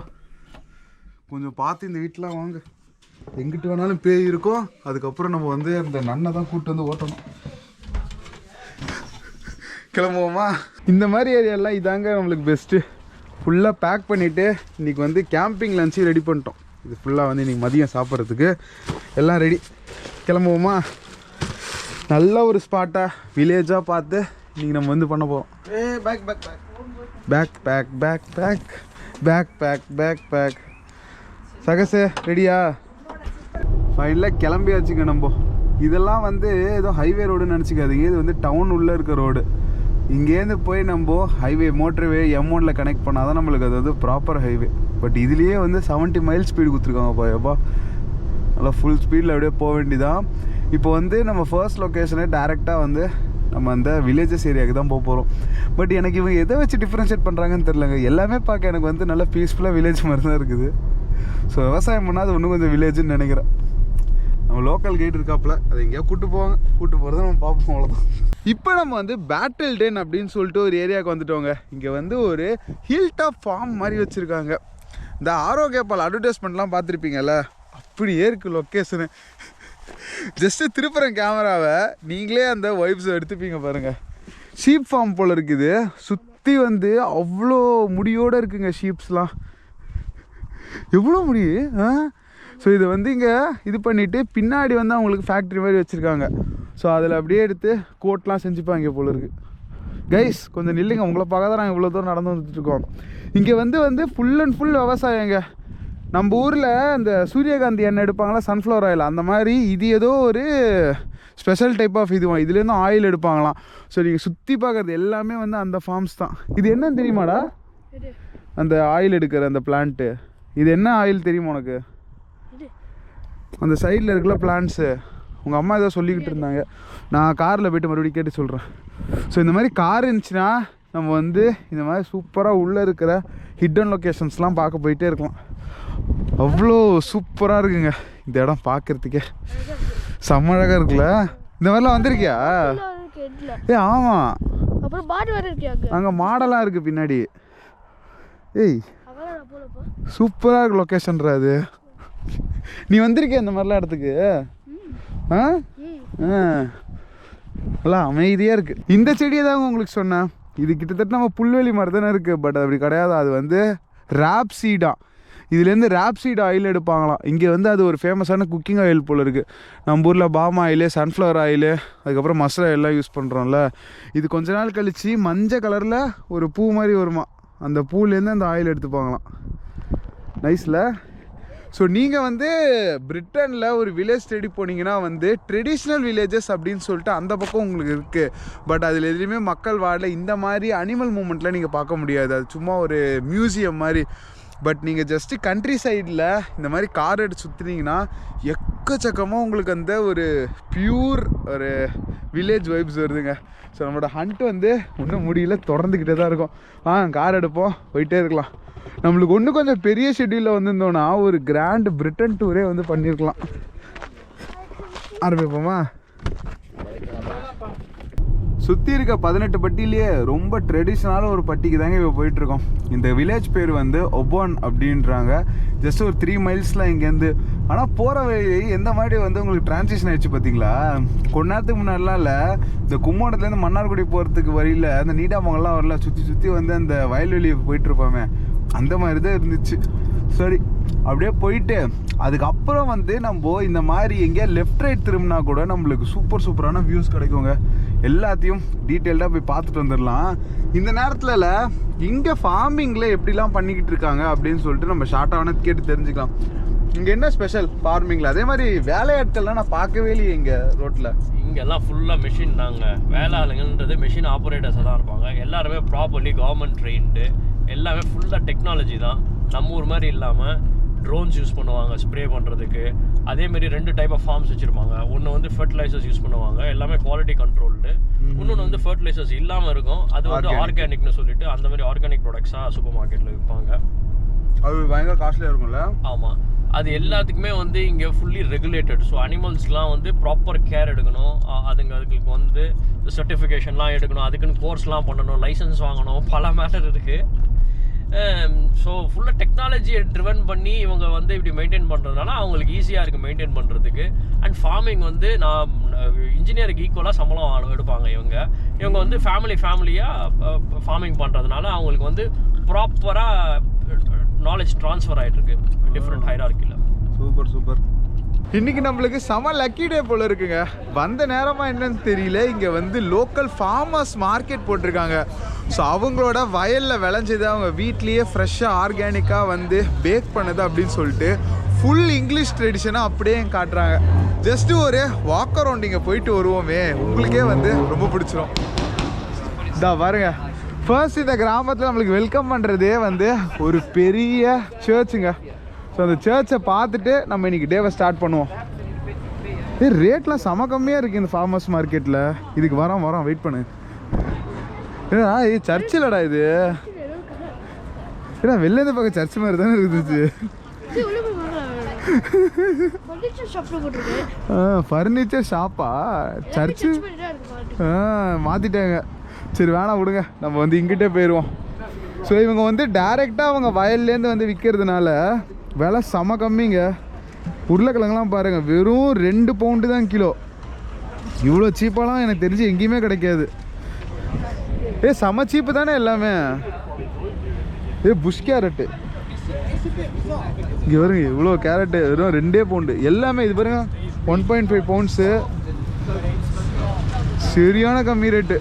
கொஞ்சம் பார்த்து இந்த வீட்டெலாம் வாங்க. எங்கிட்டு வேணாலும் பேய் இருக்கும், அதுக்கப்புறம் நம்ம வந்து அந்த நன்னை தான் கூப்பிட்டு வந்து ஓட்டணும். கிளம்புவோமா? இந்த மாதிரி ஏரியாலாம் இதாங்க நம்மளுக்கு பெஸ்ட்டு. ஃபுல்லாக பேக் பண்ணிவிட்டு இன்றைக்கி வந்து கேம்பிங் லஞ்சு ரெடி பண்ணிட்டோம். இது ஃபுல்லாக வந்து இன்றைக்கி மதியம் சாப்பிட்றதுக்கு எல்லாம் ரெடி. கிளம்புவோமா? நல்ல ஒரு ஸ்பாட்டாக வில்லேஜாக பார்த்து இன்றைக்கி நம்ம வந்து பண்ண போகிறோம். Pack pack pack pack pack pack pack pack pack pack சகசே ரெடியா? ஃபைனலாக கிளம்பியாச்சுங்க நம்ம. இதெல்லாம் வந்து ஏதோ ஹைவே ரோடுன்னு நினச்சிக்காதீங்க, இது வந்து டவுன் உள்ளே இருக்க ரோடு. இங்கேருந்து போய் நம்ம ஹைவே மோட்டர்வே M1 கனெக்ட் பண்ணால் தான் நம்மளுக்கு அது வந்து ப்ராப்பர் ஹைவே. பட் இதுலேயே வந்து 70 மைல் ஸ்பீடு கொடுத்துருக்காங்கப்பா. எப்பா நல்லா ஃபுல் ஸ்பீடில் அப்படியே போக வேண்டியதான். இப்போ வந்து நம்ம ஃபர்ஸ்ட் லொக்கேஷனே டேரெக்டாக வந்து நம்ம அந்த வில்லேஜஸ் ஏரியாவுக்கு தான் போக போகிறோம். பட் எனக்கு இவங்க எதை வச்சு டிஃப்ரென்ஷியேட் பண்ணுறாங்கன்னு தெரிலங்க. எல்லாமே பார்க்க எனக்கு வந்து நல்லா பீஸ்ஃபுல்லாக வில்லேஜ் மாதிரி தான் இருக்குது. ஸோ விவசாயம் பண்ணால் அது இன்னும் கொஞ்சம் வில்லேஜுன்னு நினைக்கிறேன். நம்ம லோக்கல் கைடு இருக்காப்புல, அதை எங்கேயா கூப்பிட்டு போவாங்க, கூப்பிட்டு போகிறத நம்ம பார்ப்போம், அவ்வளோதான். இப்போ நம்ம வந்து பேட்டில் டென் அப்படின்னு சொல்லிட்டு ஒரு ஏரியாவுக்கு வந்துட்டோங்க. இங்கே வந்து ஒரு ஹில் டாப் ஃபார்ம் மாதிரி வச்சுருக்காங்க. இந்த ஆரோக்கியப்பால் அட்வர்டைஸ்மெண்ட்லாம் பார்த்துருப்பீங்கல்ல, அப்படியே இருக்குது லொக்கேஷனு. ஜஸ்ட்டு திருப்புறேன் கேமராவை, நீங்களே அந்த வைப்ஸை எடுத்துப்பீங்க பாருங்கள். ஷீப் ஃபார்ம் போல் இருக்குது. சுற்றி வந்து அவ்வளோ முடியோடு இருக்குங்க ஷீப்ஸ்லாம். எவ்வளோ முடி. ஸோ இதை வந்து இங்கே இது பண்ணிவிட்டு பின்னாடி வந்து அவங்களுக்கு ஃபேக்ட்ரி மாதிரி வச்சுருக்காங்க. ஸோ அதில் அப்படியே எடுத்து கோட்லாம் செஞ்சுப்பாங்க போல இருக்குது. கைஸ் கொஞ்சம் நில்லுங்க, உங்களை பார்க்க தான் நாங்கள் இவ்வளோ தூரம் நடந்து வந்துட்டுருக்கோம். இங்கே வந்து ஃபுல் அண்ட் ஃபுல் விவசாயங்க. நம்ம ஊரில் இந்த சூரியகாந்தி எண்ணெய் எடுப்பாங்களா, சன்ஃப்ளவர் ஆயில், அந்த மாதிரி இது ஏதோ ஒரு ஸ்பெஷல் டைப் ஆஃப் இதுலேருந்து ஆயில் எடுப்பாங்களாம். ஸோ நீங்கள் சுற்றி பார்க்குறது எல்லாமே வந்து அந்த ஃபார்ம்ஸ் தான். இது என்னன்னு தெரியுமாடா? அந்த ஆயில் எடுக்கிற அந்த பிளான்ட்டு, இது என்ன ஆயில் தெரியுமா உனக்கு? அந்த சைடில் இருக்கிற பிளான்ட்ஸு உங்கள் அம்மா ஏதோ சொல்லிக்கிட்டு இருந்தாங்க. நான் காரில் போய்ட்டு மறுபடியும் கேட்டு சொல்கிறேன். ஸோ இந்த மாதிரி கார் இருந்துச்சுன்னா நம்ம வந்து இந்த மாதிரி சூப்பராக உள்ளே இருக்கிற ஹிடன் லொக்கேஷன்ஸ்லாம் பார்க்க போயிட்டே இருக்கலாம். அவ்வளோ சூப்பராக இருக்குங்க இந்த இடம் பார்க்குறதுக்கே. செம்ம அழகாக இருக்குல்ல. இந்த மாதிரிலாம் வந்திருக்கியா? ஆமாம், அப்புறம் பாட்டு வர இருக்கியா? அங்கே மாடெல்லாம் இருக்குது பின்னாடி. ஏய் சூப்பராக இருக்கு லொக்கேஷன்ரா அது. நீ வந்திருக்கிய இந்த மாதிரிலாம் இடத்துக்கு? நல்லா அமைதியாக இருக்குது. இந்த செடியை தான் உங்களுக்கு சொன்னேன். இது கிட்டத்தட்ட நம்ம புல்வெளி மாதிரி தானே இருக்குது, பட் அப்படி கிடையாது. அது வந்து ராப் சீடா. இதுலேருந்து ராப் சீட் ஆயில் எடுப்பாங்களாம். இங்கே வந்து அது ஒரு ஃபேமஸான குக்கிங் ஆயில் போல் இருக்குது. நம்ம ஊரில் பாம் ஆயிலு, சன்ஃப்ளவர் ஆயிலு, அதுக்கப்புறம் மஸ்டர்ட் ஆயிலெலாம் யூஸ் பண்ணுறோம்ல. இது கொஞ்ச நாள் கழித்து மஞ்சள் கலரில் ஒரு பூ மாதிரி வருமா, அந்த பூலேருந்து அந்த ஆயில் எடுத்துப்பாங்களாம். நைஸில். ஸோ நீங்கள் வந்து பிரிட்டனில் ஒரு வில்லேஜ் தேடி போனீங்கன்னா வந்து ட்ரெடிஷ்னல் வில்லேஜஸ் அப்படின்னு சொல்லிட்டு அந்த பக்கம் உங்களுக்கு இருக்குது. பட் அதில் எதுலேயுமே மக்கள் வாழல. இந்த மாதிரி அனிமல் மூமெண்ட்டில் நீங்கள் பார்க்க முடியாது. அது சும்மா ஒரு மியூசியம் மாதிரி. பட் நீங்கள் ஜஸ்ட்டு கண்ட்ரி சைடில் இந்த மாதிரி கார் எடுத்து சுற்றுனீங்கன்னா எக்கச்சக்கமாக உங்களுக்கு அந்த ஒரு பியூர் ஒரு வில்லேஜ் வைப்ஸ் வருதுங்க. ஸோ நம்மளோட ஹண்ட் வந்து ஒன்றும் முடியல, தொடர்ந்துக்கிட்டே தான் இருக்கும். கார் எடுப்போம், போயிட்டே இருக்கலாம். நம்மளுக்கு ஒன்று கொஞ்சம் பெரிய ஷெட்யூலில் வந்திருந்தோன்னா ஒரு கிராண்ட் பிரிட்டன் டூரே வந்து பண்ணியிருக்கலாம். ஆரம்பிப்போமா? சுற்றி இருக்க 18 பட்டியிலேயே ரொம்ப ட்ரெடிஷ்னலான ஒரு பட்டிக்கு தாங்க இப்போ போயிட்டுருக்கோம். இந்த வில்லேஜ் பேர் வந்து ஒபோன் அப்படின்றாங்க. ஜஸ்ட் ஒரு 3 மைல்ஸில் இங்கேருந்து. ஆனால் போகிற வழி எந்த மாதிரி வந்து உங்களுக்கு டிரான்சிஷன் ஆகிடுச்சு பார்த்தீங்களா? கொஞ்ச நேரத்துக்கு முன்னாடிலாம் இல்லை, இந்த கும்போணத்துலேருந்து மன்னார்குடி போகிறதுக்கு வழியில் அந்த நீடாமங்கள்லாம் வரல, சுற்றி வந்து அந்த வயல்வெளியை போயிட்டுருப்போமே, அந்த மாதிரி தான் இருந்துச்சு. சரி அப்படியே போயிட்டு அதுக்கப்புறம் வந்து நம்ம இந்த மாதிரி எங்கேயா லெஃப்ட் ரைட் திரும்பினா கூட நம்மளுக்கு சூப்பரான வியூஸ் கிடைக்குங்க. எல்லாத்தையும் டீட்டெயில்டாக போய் பார்த்துட்டு வந்துடலாம். இந்த நேரத்தில் இங்கே ஃபார்மிங்கில் எப்படிலாம் பண்ணிக்கிட்டு இருக்காங்க அப்படின்னு சொல்லிட்டு நம்ம ஷார்ட்டாக கேட்டு தெரிஞ்சுக்கலாம். இங்க என்ன ஸ்பெஷல் ஃபார்மிங்ல? அதே மாதிரி வேலையாட்கள்லாம் நான் பார்க்கவே இல்லையே இங்க ரோட்ல. இங்கெல்லாம் ஃபுல்லாக மெஷின் தாங்க. வேலை ஆளுங்கன்றது மெஷின் ஆப்ரேட்டர்ஸாக தான் இருப்பாங்க. எல்லாருமே ப்ராப்பர்லி கவர்மெண்ட் ட்ரெயின்டு, எல்லாமே ஃபுல்லாக டெக்னாலஜி தான். நம்ம ஊர் மாதிரி இல்லாமல் ட்ரோன்ஸ் யூஸ் பண்ணுவாங்க ஸ்ப்ரே பண்ணுறதுக்கு. அதேமாரி 2 டைப் ஆஃப் ஃபார்ம்ஸ் வச்சுருப்பாங்க. ஒன்று வந்து ஃபர்டிலைசர்ஸ் யூஸ் பண்ணுவாங்க, எல்லாமே குவாலிட்டி கண்ட்ரோல்டு. இன்னொன்று வந்து ஃபர்டிலைசர்ஸ் இல்லாமல் இருக்கும், அது வந்து ஆர்கானிக்னு சொல்லிட்டு அந்த மாதிரி ஆர்கானிக் ப்ராடக்ட்ஸாக சூப்பர் மார்க்கெட்டில் விற்பாங்க. அது பயங்கர காஸ்ட்லியாக இருக்கும்ல? ஆமாம், அது எல்லாத்துக்குமே வந்து இங்கே ஃபுல்லி ரெகுலேட்டட். ஸோ அனிமல்ஸ்லாம் வந்து ப்ராப்பர் கேர் எடுக்கணும். அதுங்களுக்கு வந்து சர்டிஃபிகேஷன்லாம் எடுக்கணும், அதுக்குன்னு கோர்ஸ்லாம் பண்ணணும், லைசன்ஸ் வாங்கணும், பல மேட்டர் இருக்குது. ஸோ ஃபுல்லாக டெக்னாலஜியை ட்ரிவன் பண்ணி இவங்க வந்து இப்படி மெயின்டைன் பண்ணுறதுனால அவங்களுக்கு ஈஸியாக இருக்குது மெயின்டைன் பண்ணுறதுக்கு. அண்ட் ஃபார்மிங் வந்து நான் இன்ஜினியருக்கு ஈக்குவலாக சம்பளம் எடுப்பாங்க இவங்க வந்து ஃபேமிலியாக ஃபார்மிங் பண்ணுறதுனால அவங்களுக்கு வந்து ப்ராப்பராக நாலேஜ் ட்ரான்ஸ்ஃபர் ஆகிட்டுருக்கு டிஃப்ரெண்ட் ஹைரார்க்கியில். சூப்பர். இன்னைக்கு நம்மளுக்கு செம லக்கி டே போல இருக்குங்க. வந்த நேரமா என்னன்னு தெரியல, இங்க வந்து லோக்கல் ஃபார்மர்ஸ் மார்க்கெட் போட்டிருக்காங்க. ஸோ அவங்களோட வயலில் விளைஞ்சது அவங்க வீட்லேயே ஃப்ரெஷ்ஷாக ஆர்கானிக்காக வந்து பேக் பண்ணது அப்படின்னு சொல்லிட்டு ஃபுல் இங்கிலீஷ் ட்ரெடிஷனாக அப்படியே காட்டுறாங்க. ஜஸ்ட்டு ஒரு வாக் அரவுண்ட் இங்கே போயிட்டு வருவோமே, உங்களுக்கே வந்து ரொம்ப பிடிச்சிரும். இதா பாருங்க, ஃபர்ஸ்ட் இந்த கிராமத்தில் நம்மளுக்கு வெல்கம் பண்ணுறதே வந்து ஒரு பெரிய சர்ச்சுங்க. ஸோ அந்த சர்ச்சை பார்த்துட்டு நம்ம இன்னைக்கு டேவை ஸ்டார்ட் பண்ணுவோம். ரேட்லாம் செம கம்மியாக இருக்குது இந்த ஃபார்மர்ஸ் மார்க்கெட்டில். இதுக்கு வரோம் வெயிட் பண்ணு. ஏன்னா இது சர்ச் இல்லடா, இது ஏன்னா வெளிலேருந்து பார்க்க சர்ச் மாதிரி தானே இருந்துச்சு. ஃபர்னிச்சர் ஷாப்பா? சர்ச்சு மாற்றிட்டாங்க. சரி வேணாம் விடுங்க, நம்ம வந்து இங்கிட்டே போயிடுவோம். ஸோ இவங்க வந்து டைரெக்டாக அவங்க வயல்லேருந்து வந்து விற்கிறதுனால விலை செம கம்மிங்க. உருளைக்கிழங்குலாம் பாருங்கள், வெறும் 2 பவுண்டு தான் கிலோ. இவ்வளோ சீப்பாலாம் எனக்கு தெரிஞ்சு எங்கேயுமே கிடைக்காது. செம சீப்பு தானே எல்லாமே. புஷ் கேரட்டு இங்கே வருங்க, இவ்வளோ கேரட்டு வெறும் 2 பவுண்டு எல்லாமே. இது பாருங்க 1.5 பவுண்ட்ஸு, சரியான கம்மி ரேட்டு.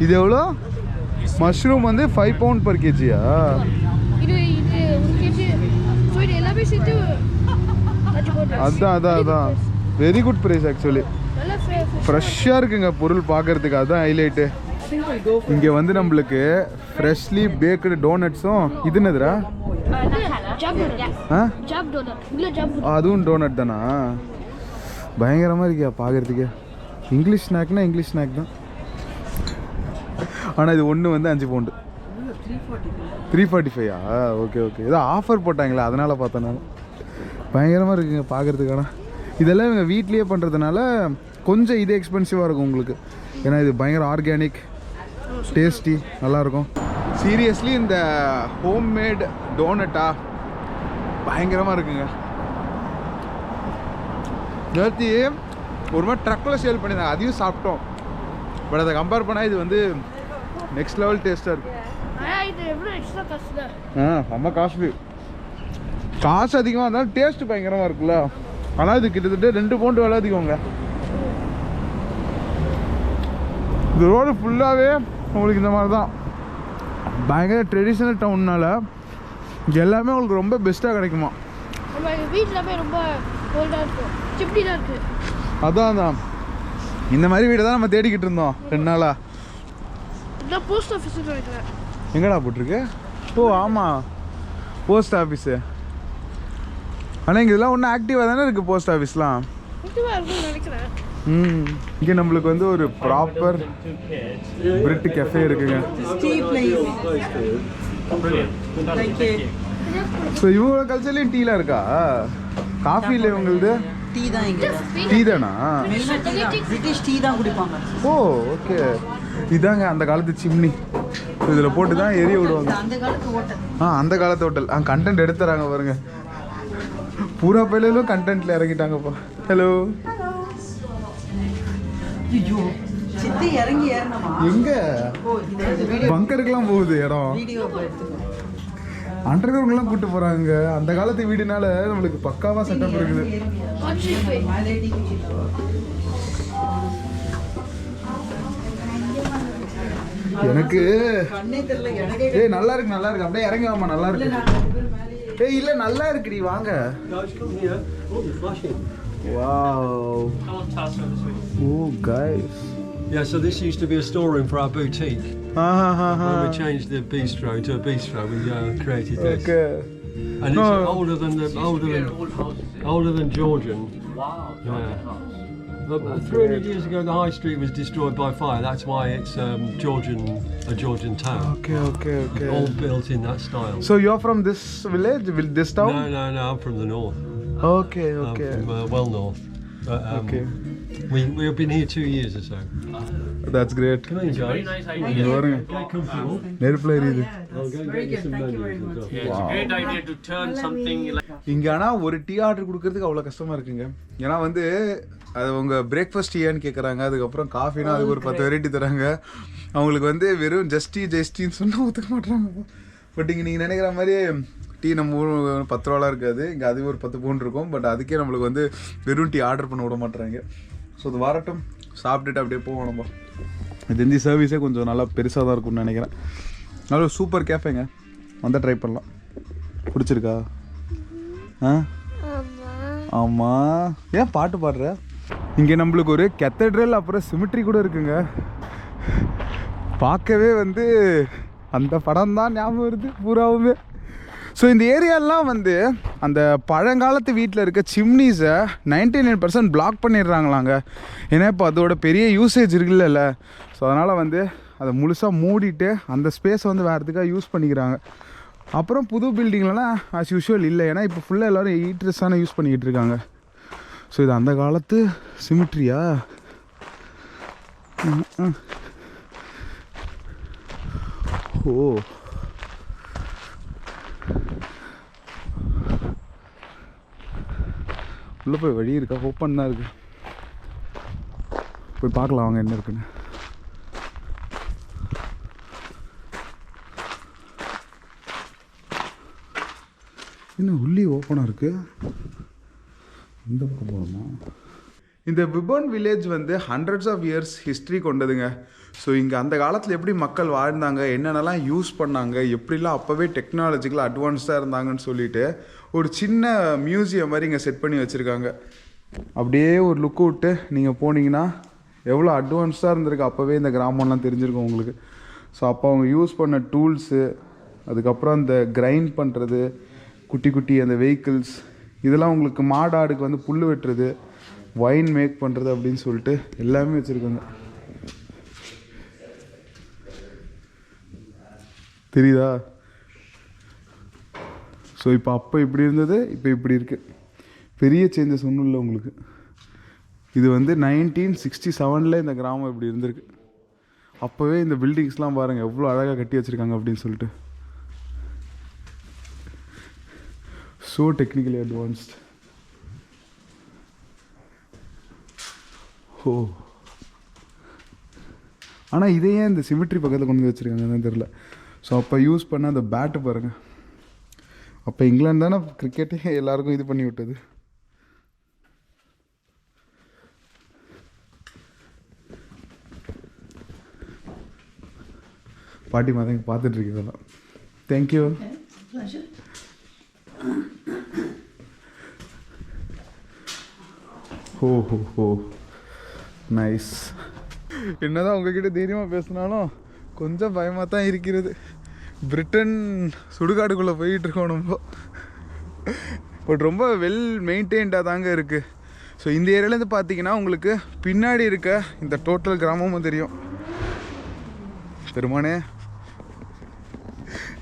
இது எவ்வளோ? மஷ்ரூம் வந்து 5 பவுண்ட் பர் கேஜியா? அதான் வெரி குட் ப்ரைஸ் ஆக்சுவலி. ஃப்ரெஷ்ஷாக இருக்குங்க பொருள் பார்க்கறதுக்கு, அதுதான் ஹைலைட்டு. இங்கே வந்து நம்மளுக்கு ஃப்ரெஷ்லி பேக்கடு டோனட்ஸும் இது என்னதுரா? அதுவும் டோனட் தானா? பயங்கரமாக இருக்கியா பார்க்குறதுக்கு. இங்கிலீஷ் ஸ்நாக் தான். ஆனால் இது ஒன்று வந்து 5 பவுண்டு 345. ஓகே ஏதோ ஆஃபர் போட்டாங்களா அதனால் பார்த்தேன் நான். பயங்கரமாக இருக்குங்க பார்க்குறதுக்கான. இதெல்லாம் இவங்க வீட்லேயே பண்ணுறதுனால கொஞ்சம் இது எக்ஸ்பென்சிவாக இருக்கும் உங்களுக்கு. ஏன்னா இது பயங்கர ஆர்கானிக், டேஸ்டி, நல்லாயிருக்கும். சீரியஸ்லி இந்த ஹோம்மேட் டோனட்டா பயங்கரமாக இருக்குங்க. நேர்த்தி ஒரு மாதிரி ட்ரக்கில் சேல் பண்ணியிருந்தாங்க, அதையும் சாப்பிட்டோம். பட் அதை கம்பேர் பண்ணால் இது வந்து நெக்ஸ்ட் லெவல் டேஸ்ட்டாக இருக்கும். செம்ம காஸ்ட்லி. காசு அதிகமாக இருந்தாலும் டேஸ்ட்டு பயங்கரமாக இருக்குல்ல. ஆனால் இது கிட்டத்தட்ட 2 பவுண்டு விலை அதிகங்க. இந்த ரோடு ஃபுல்லாகவே உங்களுக்கு இந்த மாதிரி தான். பயங்கர ட்ரெடிஷ்னல் டவுன்னால இங்கே எல்லாமே உங்களுக்கு ரொம்ப பெஸ்ட்டாக கிடைக்குமா. அதான் இந்த மாதிரி வீடை தான் நம்ம தேடிக்கிட்டு இருந்தோம் 2 நாளா. எங்கடா போட்டிருக்கு? ஆமாம், போஸ்ட் ஆஃபீஸு. ஆனால் இங்கே இதெல்லாம் ஒன்றும் ஆக்டிவாக தானே இருக்குது போஸ்ட் ஆஃபீஸ்லாம். இங்கே நம்மளுக்கு வந்து ஒரு ப்ராப்பர் பிரிட் கெஃபே இருக்குங்க. ஸோ இவங்க கல்ச்சர்லேயும் டீலாம் இருக்கா? காஃபி இல்லை இவங்களது? டீ தானா? ஓகே. இதாங்க அந்த காலத்து சிம்னி, இதில் போட்டு தான் எரிய விடுவாங்க. அந்த காலத்து ஹோட்டல். கண்டென்ட் எடுத்துறாங்க பாருங்க, பூரா பையிலும் கண்டென்ட்ல இறங்கிட்டாங்கப்பா. ஹலோ, எங்க பங்கருக்குலாம் போகுது இடம். அண்டர் கிரவுண்ட்லாம் கூட்டு போறாங்க. அந்த காலத்து வீடுனால நம்மளுக்கு பக்காவா செட்டப் இருக்குது. எனக்கு கண்ணே தெரியல எனக்கே. ஏய் நல்லா இருக்கு அப்படியே இறங்கி வாமா, நல்லா இருக்கு. ஏய் இல்ல நல்லா இருக்குடி, வாங்க. Wow. Oh guys. Yeah, so this used to be a storeroom for our boutique. When we changed the bistro to a bistro, we created this. Okay. And it's No. older than Georgian. Wow. Yeah. But 300 years ago, the high street was destroyed by fire. That's why it's a Georgian town. Okay. All built in that style. So you're from this village, this town? No, I'm from the north. Okay. I'm from well north. But, Okay. We've been here 2 years or so. That's great. Come in, Very Joe. nice இங்க idea. பாருங்க, Get comfortable. நெருப்புல எரியுது. I'll go and Very get you good. some Thank you very menus and much. stuff. Yeah, it's a great idea to turn something like. இங்க ஆனா ஒரு tea order கொடுக்கறதுக்கு அவ்வளவு கஷ்டமா இருக்குங்க. ஏன்னா வந்து அது உங்க பிரேக்ஃபாஸ்ட் டீயான்னு கேட்குறாங்க, அதுக்கப்புறம் காஃபினா அதுக்கு ஒரு 10 வெரைட்டி தராங்க. அவங்களுக்கு வந்து வெறும் ஜஸ்டின்னு சொன்னா ஒத்துக்க மாட்டாங்க. பட் இங்கே நீங்கள் நினைக்கிற மாதிரி டீ நம்ம ஊர் 10 ரூபாலாம் இருக்காது, இங்கே அது ஒரு 10 பவுன் இருக்கும். பட் அதுக்கே நம்மளுக்கு வந்து வெறும் டீ ஆர்டர் பண்ண விட மாட்டுறாங்க. ஸோ அது வரட்டும், சாப்பிட்டுட்டு அப்படியே போவோம் நம்ம. இது இந்த சர்வீஸே கொஞ்சம் நல்லா பெருசாக தான் இருக்கும்னு நினைக்கிறேன். நல்ல சூப்பர் கேஃபேங்க, வந்தால் ட்ரை பண்ணலாம். பிடிச்சிருக்கா? ஆமாம். ஏன் பாட்டு பாடுற? இங்கே நம்மளுக்கு ஒரு கேத்தட்ரல் அப்புறம் சிமிட்ரி கூட இருக்குங்க. பார்க்கவே வந்து அந்த படம் தான் ஞாபகம் வருது பூராவுமே. ஸோ இந்த ஏரியாலாம் வந்து அந்த பழங்காலத்து வீட்டில் இருக்க சிம்னிஸை 99% பிளாக் பண்ணிடுறாங்களாங்க. ஏன்னா இப்போ அதோட பெரிய யூசேஜ் இருக்குல்ல. ஸோ அதனால் வந்து அதை முழுசாக மூடிட்டு அந்த ஸ்பேஸை வந்து வேறு எதுக்காக யூஸ் பண்ணிக்கிறாங்க. அப்புறம் புது பில்டிங்லலாம் ஆஸ் யூஷுவல் இல்லை, ஏன்னா இப்போ ஃபுல்லாக எல்லோரும் ஹீட்டர்ஸான யூஸ் பண்ணிக்கிட்டு இருக்காங்க. ஸோ இது அந்த காலத்து சிமிட்ரியா? ஓ, உள்ளே போய் வழி இருக்கா? ஓப்பன் தான் இருக்குது, போய் பார்க்கலாம் அவங்க என்ன இருக்குன்னு. என்ன உள்ளே ஓப்பனாக இருக்குது? இந்த பக்கம் போகணுமா? இந்த விபோன் வில்லேஜ் வந்து ஹண்ட்ரட்ஸ் ஆஃப் இயர்ஸ் ஹிஸ்ட்ரி கொண்டதுங்க. ஸோ இங்கே அந்த காலத்தில் எப்படி மக்கள் வாழ்ந்தாங்க, என்னென்னலாம் யூஸ் பண்ணாங்க, எப்படிலாம் அப்போவே டெக்னாலஜிக்கல் அட்வான்ஸ்டாக இருந்தாங்கன்னு சொல்லிட்டு ஒரு சின்ன மியூசியம் மாதிரி இங்கே செட் பண்ணி வச்சுருக்காங்க. அப்படியே ஒரு லுக்கு விட்டு நீங்கள் போனீங்கன்னா எவ்வளோ அட்வான்ஸ்டாக இருந்திருக்கு அப்போவே இந்த கிராமம்லாம் தெரிஞ்சிருக்கும் உங்களுக்கு. ஸோ அப்போ அவங்க யூஸ் பண்ண டூல்ஸு, அதுக்கப்புறம் அந்த கிரைண்ட் பண்ணுறது, குட்டி குட்டி அந்த வெஹிக்கிள்ஸ், இதெல்லாம் உங்களுக்கு மாடாடுக்கு வந்து புல் வெட்டுறது, வைன் மேக் பண்ணுறது அப்படின்னு சொல்லிட்டு எல்லாமே வச்சுருக்காங்க. தெரியுதா? ஸோ இப்போ அப்போ இப்படி இருந்தது, இப்போ இப்படி இருக்குது. பெரிய சேஞ்சஸ் ஒன்றும் இல்லை உங்களுக்கு. இது வந்து 1967 இந்த கிராமம் இப்படி இருந்திருக்கு. அப்போவே இந்த பில்டிங்ஸ்லாம் பாருங்கள் எவ்வளோ அழகாக கட்டி வச்சுருக்காங்க அப்படின்னு சொல்லிட்டு. So technically advanced. ஓ, ஆனால் இதே ஏன் இந்த சிமிட்ரி பக்கத்தில் கொண்டு வந்து வச்சுருக்காங்கன்னு தெரில. ஸோ அப்போ யூஸ் பண்ண அந்த பேட்டு பாருங்கள். அப்போ இங்கிலாந்து தானே கிரிக்கெட்டே எல்லாருக்கும் இது பண்ணி விட்டது. பாட்டி மாதிரி பார்த்துட்ருக்கீங்களா? தேங்க்யூ. ஹோ ஹோ ஹோ, நைஸ். என்னதான் உங்ககிட்ட தைரியமாக பேசினாலும் கொஞ்சம் பயமாக தான் இருக்கிறது. பிரிட்டன் சுடுகாடுக்குள்ளே போயிட்டுருக்கோம் நம்ம. பட் ரொம்ப வெல் மெயின்டைன்டாக தாங்க இருக்குது. ஸோ இந்த ஏரியாவிலேருந்து பார்த்தீங்கன்னா உங்களுக்கு பின்னாடி இருக்க இந்த டோட்டல் கிராமமும் தெரியும். பெருமானே,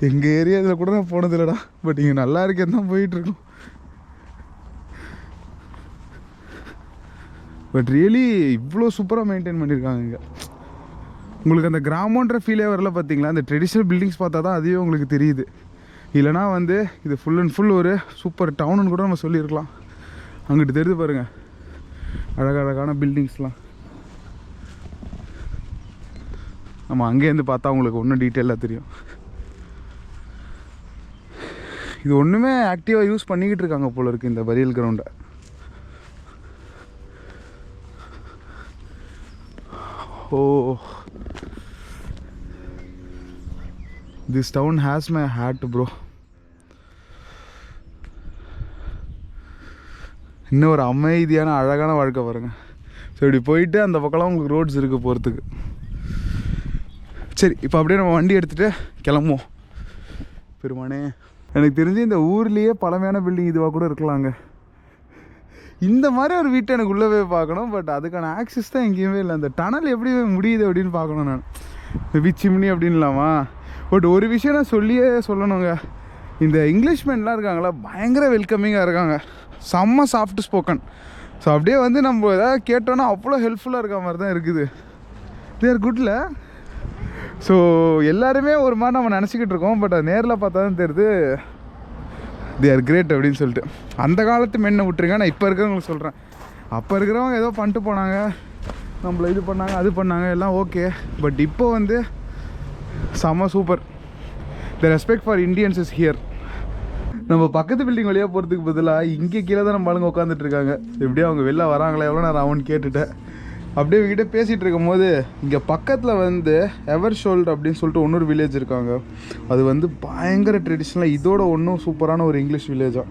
எங்கள் ஏரியா இதில் கூட நான் போனதில்லடா. பட் இங்கே நல்லா இருக்கேன்னு தான் போயிட்டுருக்கோம். பட் ரியலி இவ்வளோ சூப்பராக மெயின்டைன் பண்ணியிருக்காங்க இங்கே. உங்களுக்கு அந்த கிராமன்ற ஃபீலே வரல பார்த்தீங்களா? அந்த ட்ரெடிஷ்னல் பில்டிங்ஸ் பார்த்தா தான் அதுவே உங்களுக்கு தெரியுது. இல்லைனா வந்து இது ஃபுல் அண்ட் ஃபுல் ஒரு சூப்பர் டவுனுன்னு கூட நம்ம சொல்லியிருக்கலாம். அங்கிட்டு தெரியுது பாருங்கள் அழகழகான பில்டிங்ஸ்லாம். நம்ம அங்கேருந்து பார்த்தா உங்களுக்கு ஒன்றும் டீட்டெயிலாக தெரியும். இது ஒன்றுமே ஆக்டிவாக யூஸ் பண்ணிக்கிட்டு இருக்காங்க போல இருக்குது இந்த பரியல் கிரவுண்டை. Oh, this town has my heart bro. இன்னும் ஒரு அமைதியான அழகான வாழ்க்கை பாருங்க. ஸோ இப்படி போயிட்டு அந்த பக்கம்லாம் உங்களுக்கு ரோட்ஸ் இருக்குது போகிறதுக்கு. சரி, இப்போ அப்படியே நம்ம வண்டி எடுத்துகிட்டு கிளம்புவோம். பெருமானே, எனக்கு தெரிஞ்சு இந்த ஊர்லேயே பழமையான பில்டிங் இதுவாக கூட இருக்கலாங்க. இந்த மாதிரி ஒரு வீட்டை எனக்கு உள்ளே போய் பார்க்கணும். பட் அதுக்கான ஆக்சஸ் தான் எங்கேயுமே இல்லை. அந்த டனல் எப்படி முடியுது அப்படின்னு பார்க்கணும். நான் மேபி சிம்னி அப்படின்லாமா. பட் ஒரு விஷயம் நான் சொல்லணுங்க, இந்த இங்கிலீஷ்மேன்லாம் இருக்காங்களா, பயங்கர வெல்கமிங்காக இருக்காங்க. செம்ம சாஃப்ட் ஸ்போக்கன். ஸோ அப்படியே வந்து நம்ம எதாவது கேட்டோன்னா அவ்வளோ ஹெல்ப்ஃபுல்லாக இருக்க மாதிரி தான் இருக்குது. தேர் குட்ல. ஸோ எல்லாருமே ஒரு மாதிரி நம்ம நினச்சிக்கிட்டு இருக்கோம். பட் அது நேரில் பார்த்தா தான் தெரியுது தே ஆர் கிரேட் அப்படின்னு சொல்லிட்டு. அந்த காலத்து மென்னை விட்டுருங்க, நான் இப்போ இருக்கிறவங்களுக்கு சொல்கிறேன். அப்போ இருக்கிறவங்க ஏதோ பண்ணிட்டு போனாங்க, நம்மளை இது பண்ணாங்க அது பண்ணாங்க, எல்லாம் ஓகே. பட் இப்போ வந்து செம்ம super. The respect for Indians is here. நம்ம பக்கத்து பில்டிங் வழியாக போகிறதுக்கு பதிலாக இங்கே கீழே தான் நம்ம ஆளுங்க உட்காந்துட்டு இருக்காங்க. எப்படியும் அவங்க வெளில வராங்களா எவ்வளோ நேரம் அவன் கேட்டுட்டேன். அப்படியே இவங்ககிட்ட பேசிகிட்டு இருக்கும் போது இங்கே பக்கத்தில் வந்து எவர்ஷோல்ட் அப்படின்னு சொல்லிட்டு இன்னொரு வில்லேஜ் இருக்காங்க. அது வந்து பயங்கர ட்ரெடிஷ்னலாக இதோட ஒன்றும் சூப்பரான ஒரு English வில்லேஜாக.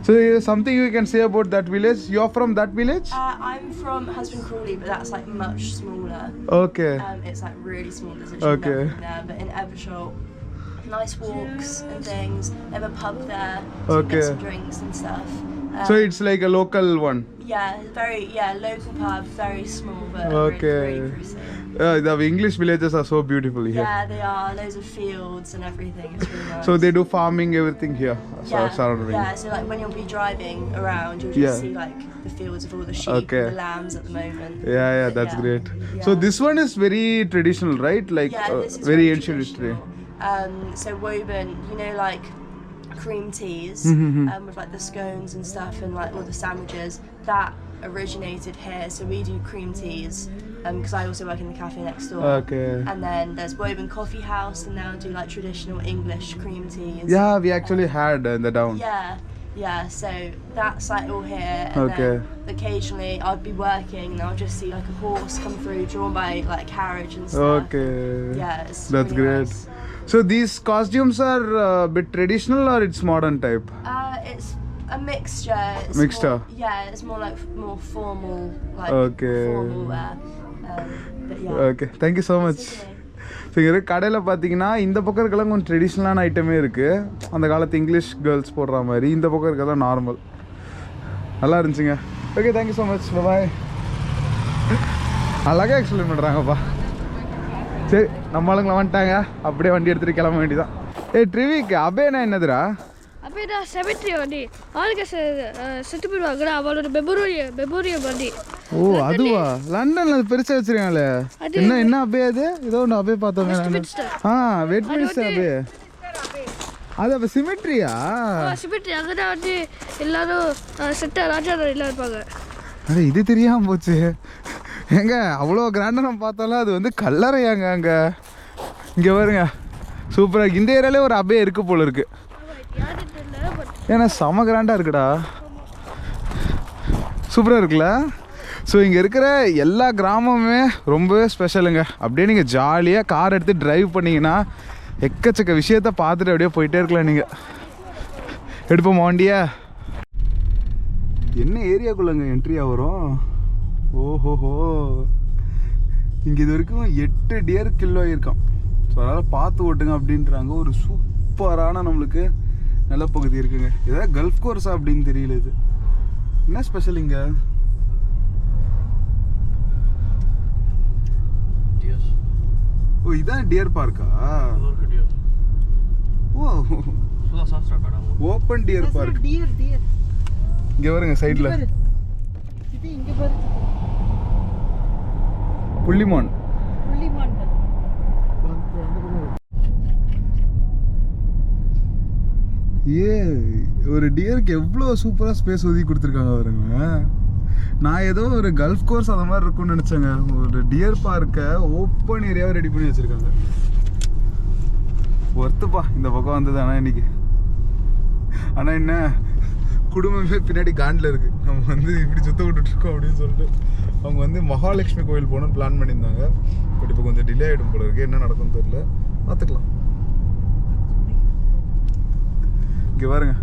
So something you can say about that village? You're from that village? I'm from Husband Crawley, but that's like much smaller. Okay. It's like really small. There's literally Okay. nothing there. But in Eversholt, nice walks and things. They have a pub there, so you Okay. get some drinks and stuff. So it's like a local one. Yeah, local pub, very small, but Okay. really pretty. The English villages are so beautiful here. Yeah, they are. Loads of fields and everything. It's really nice. So they do farming, everything here. Surrounding. Yeah, so like when you'll be driving around, you'll just Yeah. see like the fields of all the sheep Okay. and the lambs at the moment. Yeah, that's Yeah. great. Yeah. So this one is very traditional, right? Like This is very ancient history. traditional. So Woburn, you know, like cream teas with like the scones and stuff and like all the sandwiches, that originated here. So we do cream teas because I also work in the cafe next door. Okay. And then there's Woburn Coffee House, and now do like traditional English cream teas. Yeah, we actually had in the town. Yeah, so that's like all here. And Okay. then occasionally I'd be working and I'll just see like a horse come through drawn by like a carriage and stuff. Okay. Yeah, it's That's really great. nice. So these costumes are a bit traditional or it's modern type? It's a mixture. It's Mixture? More, it's more like more formal, like Okay. formal wear. But yeah. Okay, thank you so much. So இங்கே கடையில் பார்த்தீங்கன்னா இந்த பக்கம் இருக்கலாம் கொஞ்சம் ட்ரெடிஷ்னலான ஐட்டமே இருக்குது. அந்த காலத்து இங்கிலீஷ் கேர்ள்ஸ் போடுற மாதிரி. இந்த பக்கம் இருக்கிறதெல்லாம் நார்மல். நல்லா இருந்துச்சுங்க. Okay, thank you so much. Bye. அழகாக எக்ஸ்பிளைன் பண்ணுறாங்கப்பா. சரி, நம்ம ஆளுங்களை வந்துட்டாங்க. அப்படியே வண்டி எடுத்துகிட்டு கிளம்ப வேண்டியதான். ட்ரிவிக் அபேனா என்னதுடா? அப்படியே செமெட்ரி வண்டி ஆளுங்க செத்து போயிடுவாங்கடா. அவளோட மெமோரியல் வண்டி. ஓ, அதுவா? லண்டன்ல அது பெருசா வச்சிருக்காங்களே. என்ன அபே அது? ஏதோ ஒன்று அபே பார்த்தோமே. வெட்மின்ஸ்டர் அபே. அது அப்போ சிமெட்ரியா? சிமெட்ரி அங்கே தான் வந்து எல்லாரும் செத்த ராஜா எல்லாம் இருப்பாங்க. அது இது தெரியாம போச்சு. ஏங்க அவ்வளோ கிராண்டாக நம்ம பார்த்தாலும் அது வந்து கல்லறையாங்க. அங்கே இங்கே வருங்க சூப்பராக. இந்த ஏரியாலே ஒரு அபே இருக்கு போல இருக்கு. ஏன்னா செம கிராண்டாக இருக்குடா. சூப்பராக இருக்குல்ல. ஸோ இங்கே இருக்கிற எல்லா கிராமமுமே ரொம்பவே ஸ்பெஷலுங்க. அப்படியே நீங்கள் ஜாலியாக கார் எடுத்து ட்ரைவ் பண்ணிங்கன்னா எக்கச்சக்க விஷயத்த பார்த்துட்டு அப்படியே போயிட்டே இருக்கலாம். நீங்கள் எடுப்போம் வண்டியா. என்ன ஏரியாக்குள்ளங்க என்ட்ரியாக வரும்? ஓஹோஹோ, இங்கே இது வரைக்கும் 8 டியர் கிலோ ஆகியிருக்கான். ஸோ அதனால் பார்த்து ஓட்டுங்க அப்படின்றாங்க. ஒரு சூப்பரான நம்மளுக்கு நிலப்பகுதி இருக்குங்க. ஏதாவது கல்ஃப் கோர்ஸா அப்படின்னு தெரியல. இது என்ன ஸ்பெஷல் இங்கே? ஓ, இதான் டியர் பார்க்கா? ஓ, ஓப்பன் டியர் பார்க். இங்கே வருங்க சைடில் புள்ளிமான். ஒரு டியருக்கு எவ்வளோ சூப்பராக ஸ்பேஸ் ஒதுக்கி கொடுத்துருக்காங்க பாருங்க. நான் ஏதோ ஒரு கல்ஃப் கோர்ஸ் அந்த மாதிரி இருக்கும்னு நினச்சேங்க. ஒரு டியர் பார்க்கை ஓப்பன் ஏரியாவை ரெடி பண்ணி வச்சுருக்காங்க. ஒர்த்துப்பா இந்த பக்கம் வந்தது. ஆனால் இன்னைக்கு ஆனால் என்ன குடும்பமே பின்னாடி காண்டில் இருக்குது. நம்ம வந்து இப்படி சுத்த விட்டுட்ருக்கோம் அப்படின்னு சொல்லிட்டு அவங்க வந்து மகாலட்சுமி கோயில் போகணுன்னு பிளான் பண்ணியிருந்தாங்க. பட் இப்போ கொஞ்சம் டிலே ஆகிடும் போல இருக்குது. என்ன நடக்கும்னு தெரியல, பார்த்துக்கலாம். இங்கே பாருங்க,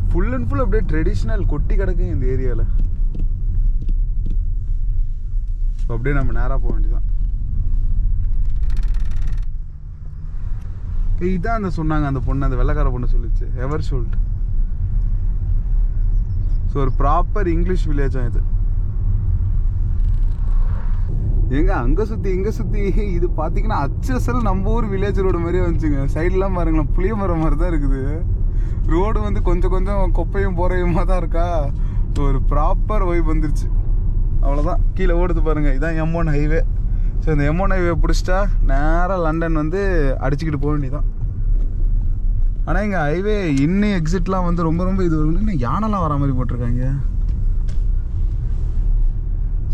ஃபுல் அண்ட் ஃபுல் அப்படியே ட்ரெடிஷ்னல் கொட்டி கிடக்குங்க இந்த ஏரியாவில். அப்படியே நம்ம நேராக போக வேண்டியதான். இதான் அந்த சொன்னாங்க அந்த பொண்ணு, அந்த வெள்ளைக்கார பொண்ணு சொல்லிச்சு, எவர்ஷோல்ட். ஸோ ஒரு ப்ராப்பர் இங்கிலீஷ் வில்லேஜா இது. எங்க அங்கே சுற்றி இங்கே சுற்றி இது பார்த்தீங்கன்னா அச்சசல் நம்ம ஊர் வில்லேஜ் ரோடு மாதிரியே வந்துச்சுங்க. சைட்லாம் பாருங்களேன், புளிய மரம் மாதிரி தான் இருக்குது. ரோடு வந்து கொஞ்சம் கொஞ்சம் கொப்பையும் போறையுமா தான் இருக்கா. ஒரு ப்ராப்பர் வைப் வந்துருச்சு. அவ்வளோதான், கீழே ஓடுது பாருங்கள், இதான் M1 ஹைவே. ஸோ இந்த M1 ஹைவே பிடிச்சிட்டா நேராக லண்டன் வந்து அடிச்சுக்கிட்டு போக வேண்டியதான். ஆனால் இங்கே ஹைவே இன்னும் எக்ஸிட்லாம் வந்து ரொம்ப ரொம்ப இது இன்னும் யானைலாம் வர மாதிரி போட்டிருக்காங்க.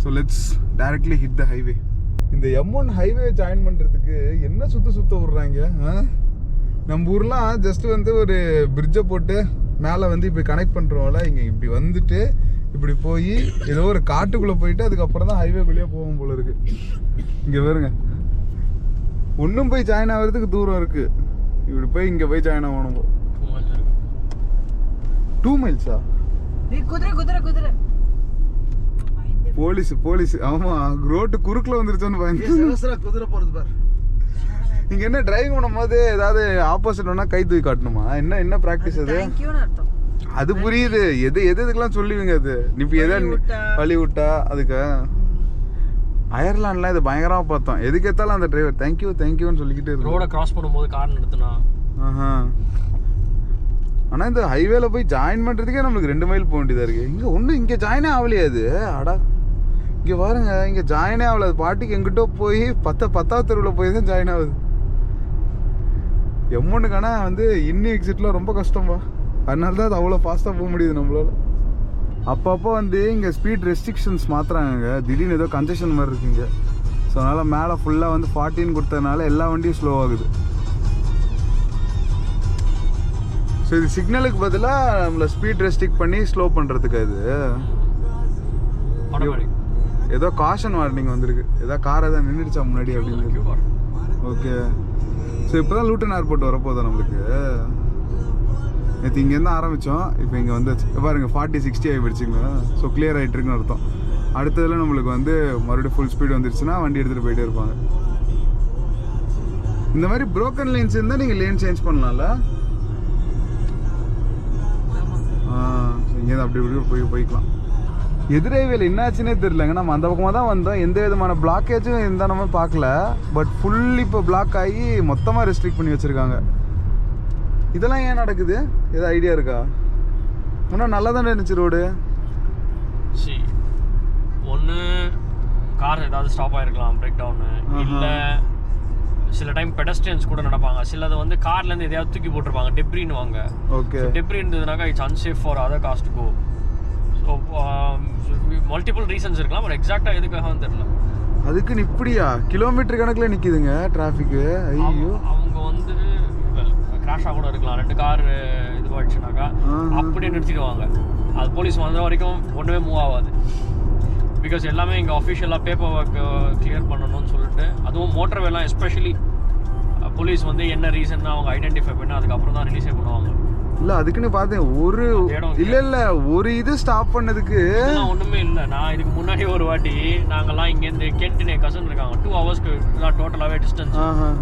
So let's directly hit the highway. இந்த M1 ஹைவே ஜாயின் பண்ணுறதுக்கு என்ன சுத்த விட்றாங்க. நம்ம ஊர்லாம் ஜஸ்ட் வந்து ஒரு பிரிட்ஜை போட்டு மேலே வந்து இப்படி கனெக்ட் பண்ணுறோம்ல, இங்கே இப்படி வந்துட்டு இப்படி போய் ஏதோ ஒரு காட்டுக்குள்ளே போயிட்டு அதுக்கப்புறம் தான் ஹைவேக்குள்ளேயே போகும் போல இருக்கு. இங்கே பாருங்க, ஒன்றும் போய் ஜாயின் ஆகிறதுக்கு தூரம் இருக்குது. இப்படி போய் இங்கே போய் ஜாயின் ஆகணும். 2 மைல்ஸா? குதிரை போலீஸ் ஆமாம், ரோட்டு குறுக்கில் வந்துருச்சோன்னு பயந்து. குதிரை போறது பாரு. இங்கே என்ன டிரைவிங் பண்ணும்போது ஏதாவது ஆப்போசிட் வேணா கை தூக்கி காட்டணுமா? என்ன ப்ராக்டிஸ் அது? அர்த்தம். அது புரியுது, எதுக்கெல்லாம் சொல்லுவீங்க அது. இப்போ எதை வழி விட்டா அதுக்கு. அயர்லாண்டில் இது பயங்கரமாக பார்த்தோம், எதுக்கு எடுத்தாலும் அந்த டிரைவர் தேங்க்யூன்னு சொல்லிக்கிட்டே இருக்கு. ரோட கிராஸ் பண்ணும்போது கார் நிறுத்தினா. ஆனால் இந்த ஹைவேல போய் ஜாயின் பண்ணுறதுக்கே நம்மளுக்கு 2 மைல் போக வேண்டியதாக இருக்குது. இங்கே ஜாயினே ஆகலையே அது. அடா இங்கே பாருங்க, இங்கே ஜாயினே ஆகல. அது பாட்டிக்கு எங்கிட்ட போய் 10வது தெருவில் போய் தான் ஜாயின் ஆகுது. M1க்கான வந்து இன்னும் எக்ஸிட்லாம் ரொம்ப கஷ்டம்பா. அதனால தான் அது அவ்வளோ ஃபாஸ்ட்டாக போக முடியுது நம்மளால. அப்பப்போ வந்து இங்கே ஸ்பீட் ரெஸ்ட்ரிக்ஷன்ஸ் மாற்றுறாங்க. திடீர்னு ஏதோ கன்செஷன் மாதிரி இருக்குங்க. ஸோ அதனால் மேலே ஃபுல்லாக வந்து 14 கொடுத்ததுனால எல்லா வண்டியும் ஸ்லோ ஆகுது. ஸோ இது சிக்னலுக்கு பதிலாக நம்மளை ஸ்பீட் ரெஸ்ட்ரிக்ட் பண்ணி ஸ்லோ பண்ணுறதுக்கு இது ஏதோ காஷன் வார்னிங் வந்திருக்கு. ஏதோ கார் எதாவது நின்றுடுச்சா முன்னாடி அப்படின்னு. ஓகே, ஸோ இப்போ தான் லூட்டன் ஏர்போர்ட் வரப்போகுது நம்மளுக்கு. நேற்று இங்கேருந்து ஆரம்பித்தோம், இப்போ இங்கே வந்துச்சு பாருங்க. 40-60 ஆகிடுச்சிங்களா. ஸோ கிளியர் ஆகிட்டுருக்குன்னு அர்த்தம். அடுத்ததில் நம்மளுக்கு வந்து மறுபடியும் ஃபுல் ஸ்பீட் வந்துருச்சுன்னா வண்டி எடுத்துகிட்டு போயிட்டே இருப்பாங்க. இந்த மாதிரி ப்ரோக்கன் லைன்ஸ் இருந்தால் நீங்கள் லேன் சேஞ்ச் பண்ணலாம்ல. இங்கேருந்து அப்படி போய்க்கலாம். எதிரேவேல என்னாச்சுன்னே தெரியலங்க. நம்ம அந்த பக்கமாக தான் வந்தோம், எந்த விதமான பிளாக்கேஜும் எந்த நம்ம பார்க்கல. பட் ஃபுல் இப்போ பிளாக் ஆகி மொத்தமாக ரெஸ்ட்ரிக்ட் பண்ணி வச்சுருக்காங்க. இதெல்லாம் ஏன் நடக்குது? ஏதாவது ஐடியா இருக்கா? இன்னும் நல்லா தானே இருந்துச்சு ரோடு. ஒன்று கார் ஏதாவது ஸ்டாப் ஆகிருக்கலாம், பிரேக் டவுனு. இல்லை சில டைம் பெடஸ்ட்ரியன்ஸ் கூட நடப்பாங்க. சிலது வந்து கார்லேருந்து எதையாவது தூக்கி போட்டிருப்பாங்க, டெப்ரின்னு வாங்க. ஓகே, டெப்ரி இருந்ததுனாக்கா it's unsafe for other cars to go. So multiple reasons இருக்கலாம், பட் எக்ஸாக்டாக எதுக்காக தெரியல. அதுக்குன்னு இப்படியா கிலோமீட்டர் கணக்கில் நிற்கிதுங்க டிராஃபிக்கு. ஐயோ, அவங்க வந்து கிராஷாக கூட இருக்கலாம். 2 கார் இதுவாகிடுச்சுனாக்கா அப்படியே நிறுத்திடுவாங்க. அது போலீஸ் வந்த வரைக்கும் ஒன்றுமே மூவ் ஆகாது. பிகாஸ் எல்லாமே இங்கே அஃபிஷியலாக பேப்பர் ஒர்க் கிளியர் பண்ணணும்னு சொல்லிட்டு, அதுவும் மோட்டர்வேலாம் எஸ்பெஷலி போலீஸ் வந்து என்ன ரீசன் அவங்க ஐடென்டிஃபை பண்ணி அதுக்கப்புறம் தான் ரிலீஸே பண்ணுவாங்க. இல்லை அதுக்குன்னு பார்த்தேன் ஒரு இது ஸ்டாப் பண்ணதுக்கு ஒன்றுமே இல்லை. நான் இதுக்கு முன்னாடி ஒரு வாட்டி நாங்கள்லாம் இங்கேருந்து கென்ட்னு கசன் இருக்காங்க, 2 ஹவர்ஸ்க்கு தான் டோட்டலாகவே டிஸ்டன்ஸ்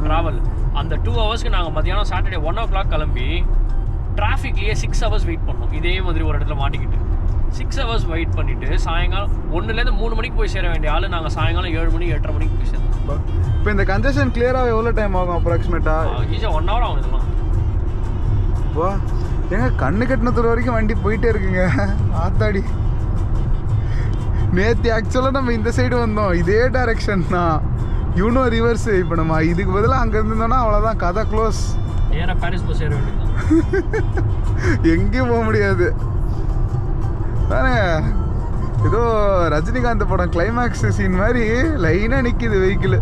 ட்ராவல். அந்த 2 ஹவர்ஸ்க்கு நாங்கள் மத்தியானம் சாட்டர்டே 1 o'clock கிளம்பி டிராஃபிக்லேயே 6 hours வெயிட் பண்ணோம். இதே மாதிரி ஒரு இடத்துல மாட்டிக்கிட்டு 6 hours வெயிட் பண்ணிவிட்டு சாயங்காலம் 1லேருந்து 3 மணிக்கு போய் சேர வேண்டிய ஆள் நாங்கள் சாயங்காலம் 7 மணி 8:30 மணிக்கு போய் சேர்ந்தோம். இப்போ இந்த கன்ஜெஷன் கிளியராக எவ்வளோ டைம் ஆகும் அப்ராக்சிமேட்டாக? ஈஸியாக 1 hour ஆகும் இதெல்லாம். வா ஏங்க, கண்ணு கட்டின தூரம் வரைக்கும் வண்டி போயிட்டே இருக்குங்க. ஆத்தாடி, நேற்று ஆக்சுவலாக நம்ம இந்த சைடு வந்தோம், இதே டைரக்ஷன் தான். You know reverse. இப்போ நம்ம இதுக்கு பதிலாக அங்கே இருந்தோம்னா அவ்வளோதான், கதை க்ளோஸ். நேராக பாரிஸ் போய் சேர வேண்டியது. எங்கேயும் போக முடியாது தானே. ஏதோ ரஜினிகாந்த் படம் கிளைமேக்ஸ் சீன் மாதிரி லைனாக நிற்கிது வெஹிக்கிள்.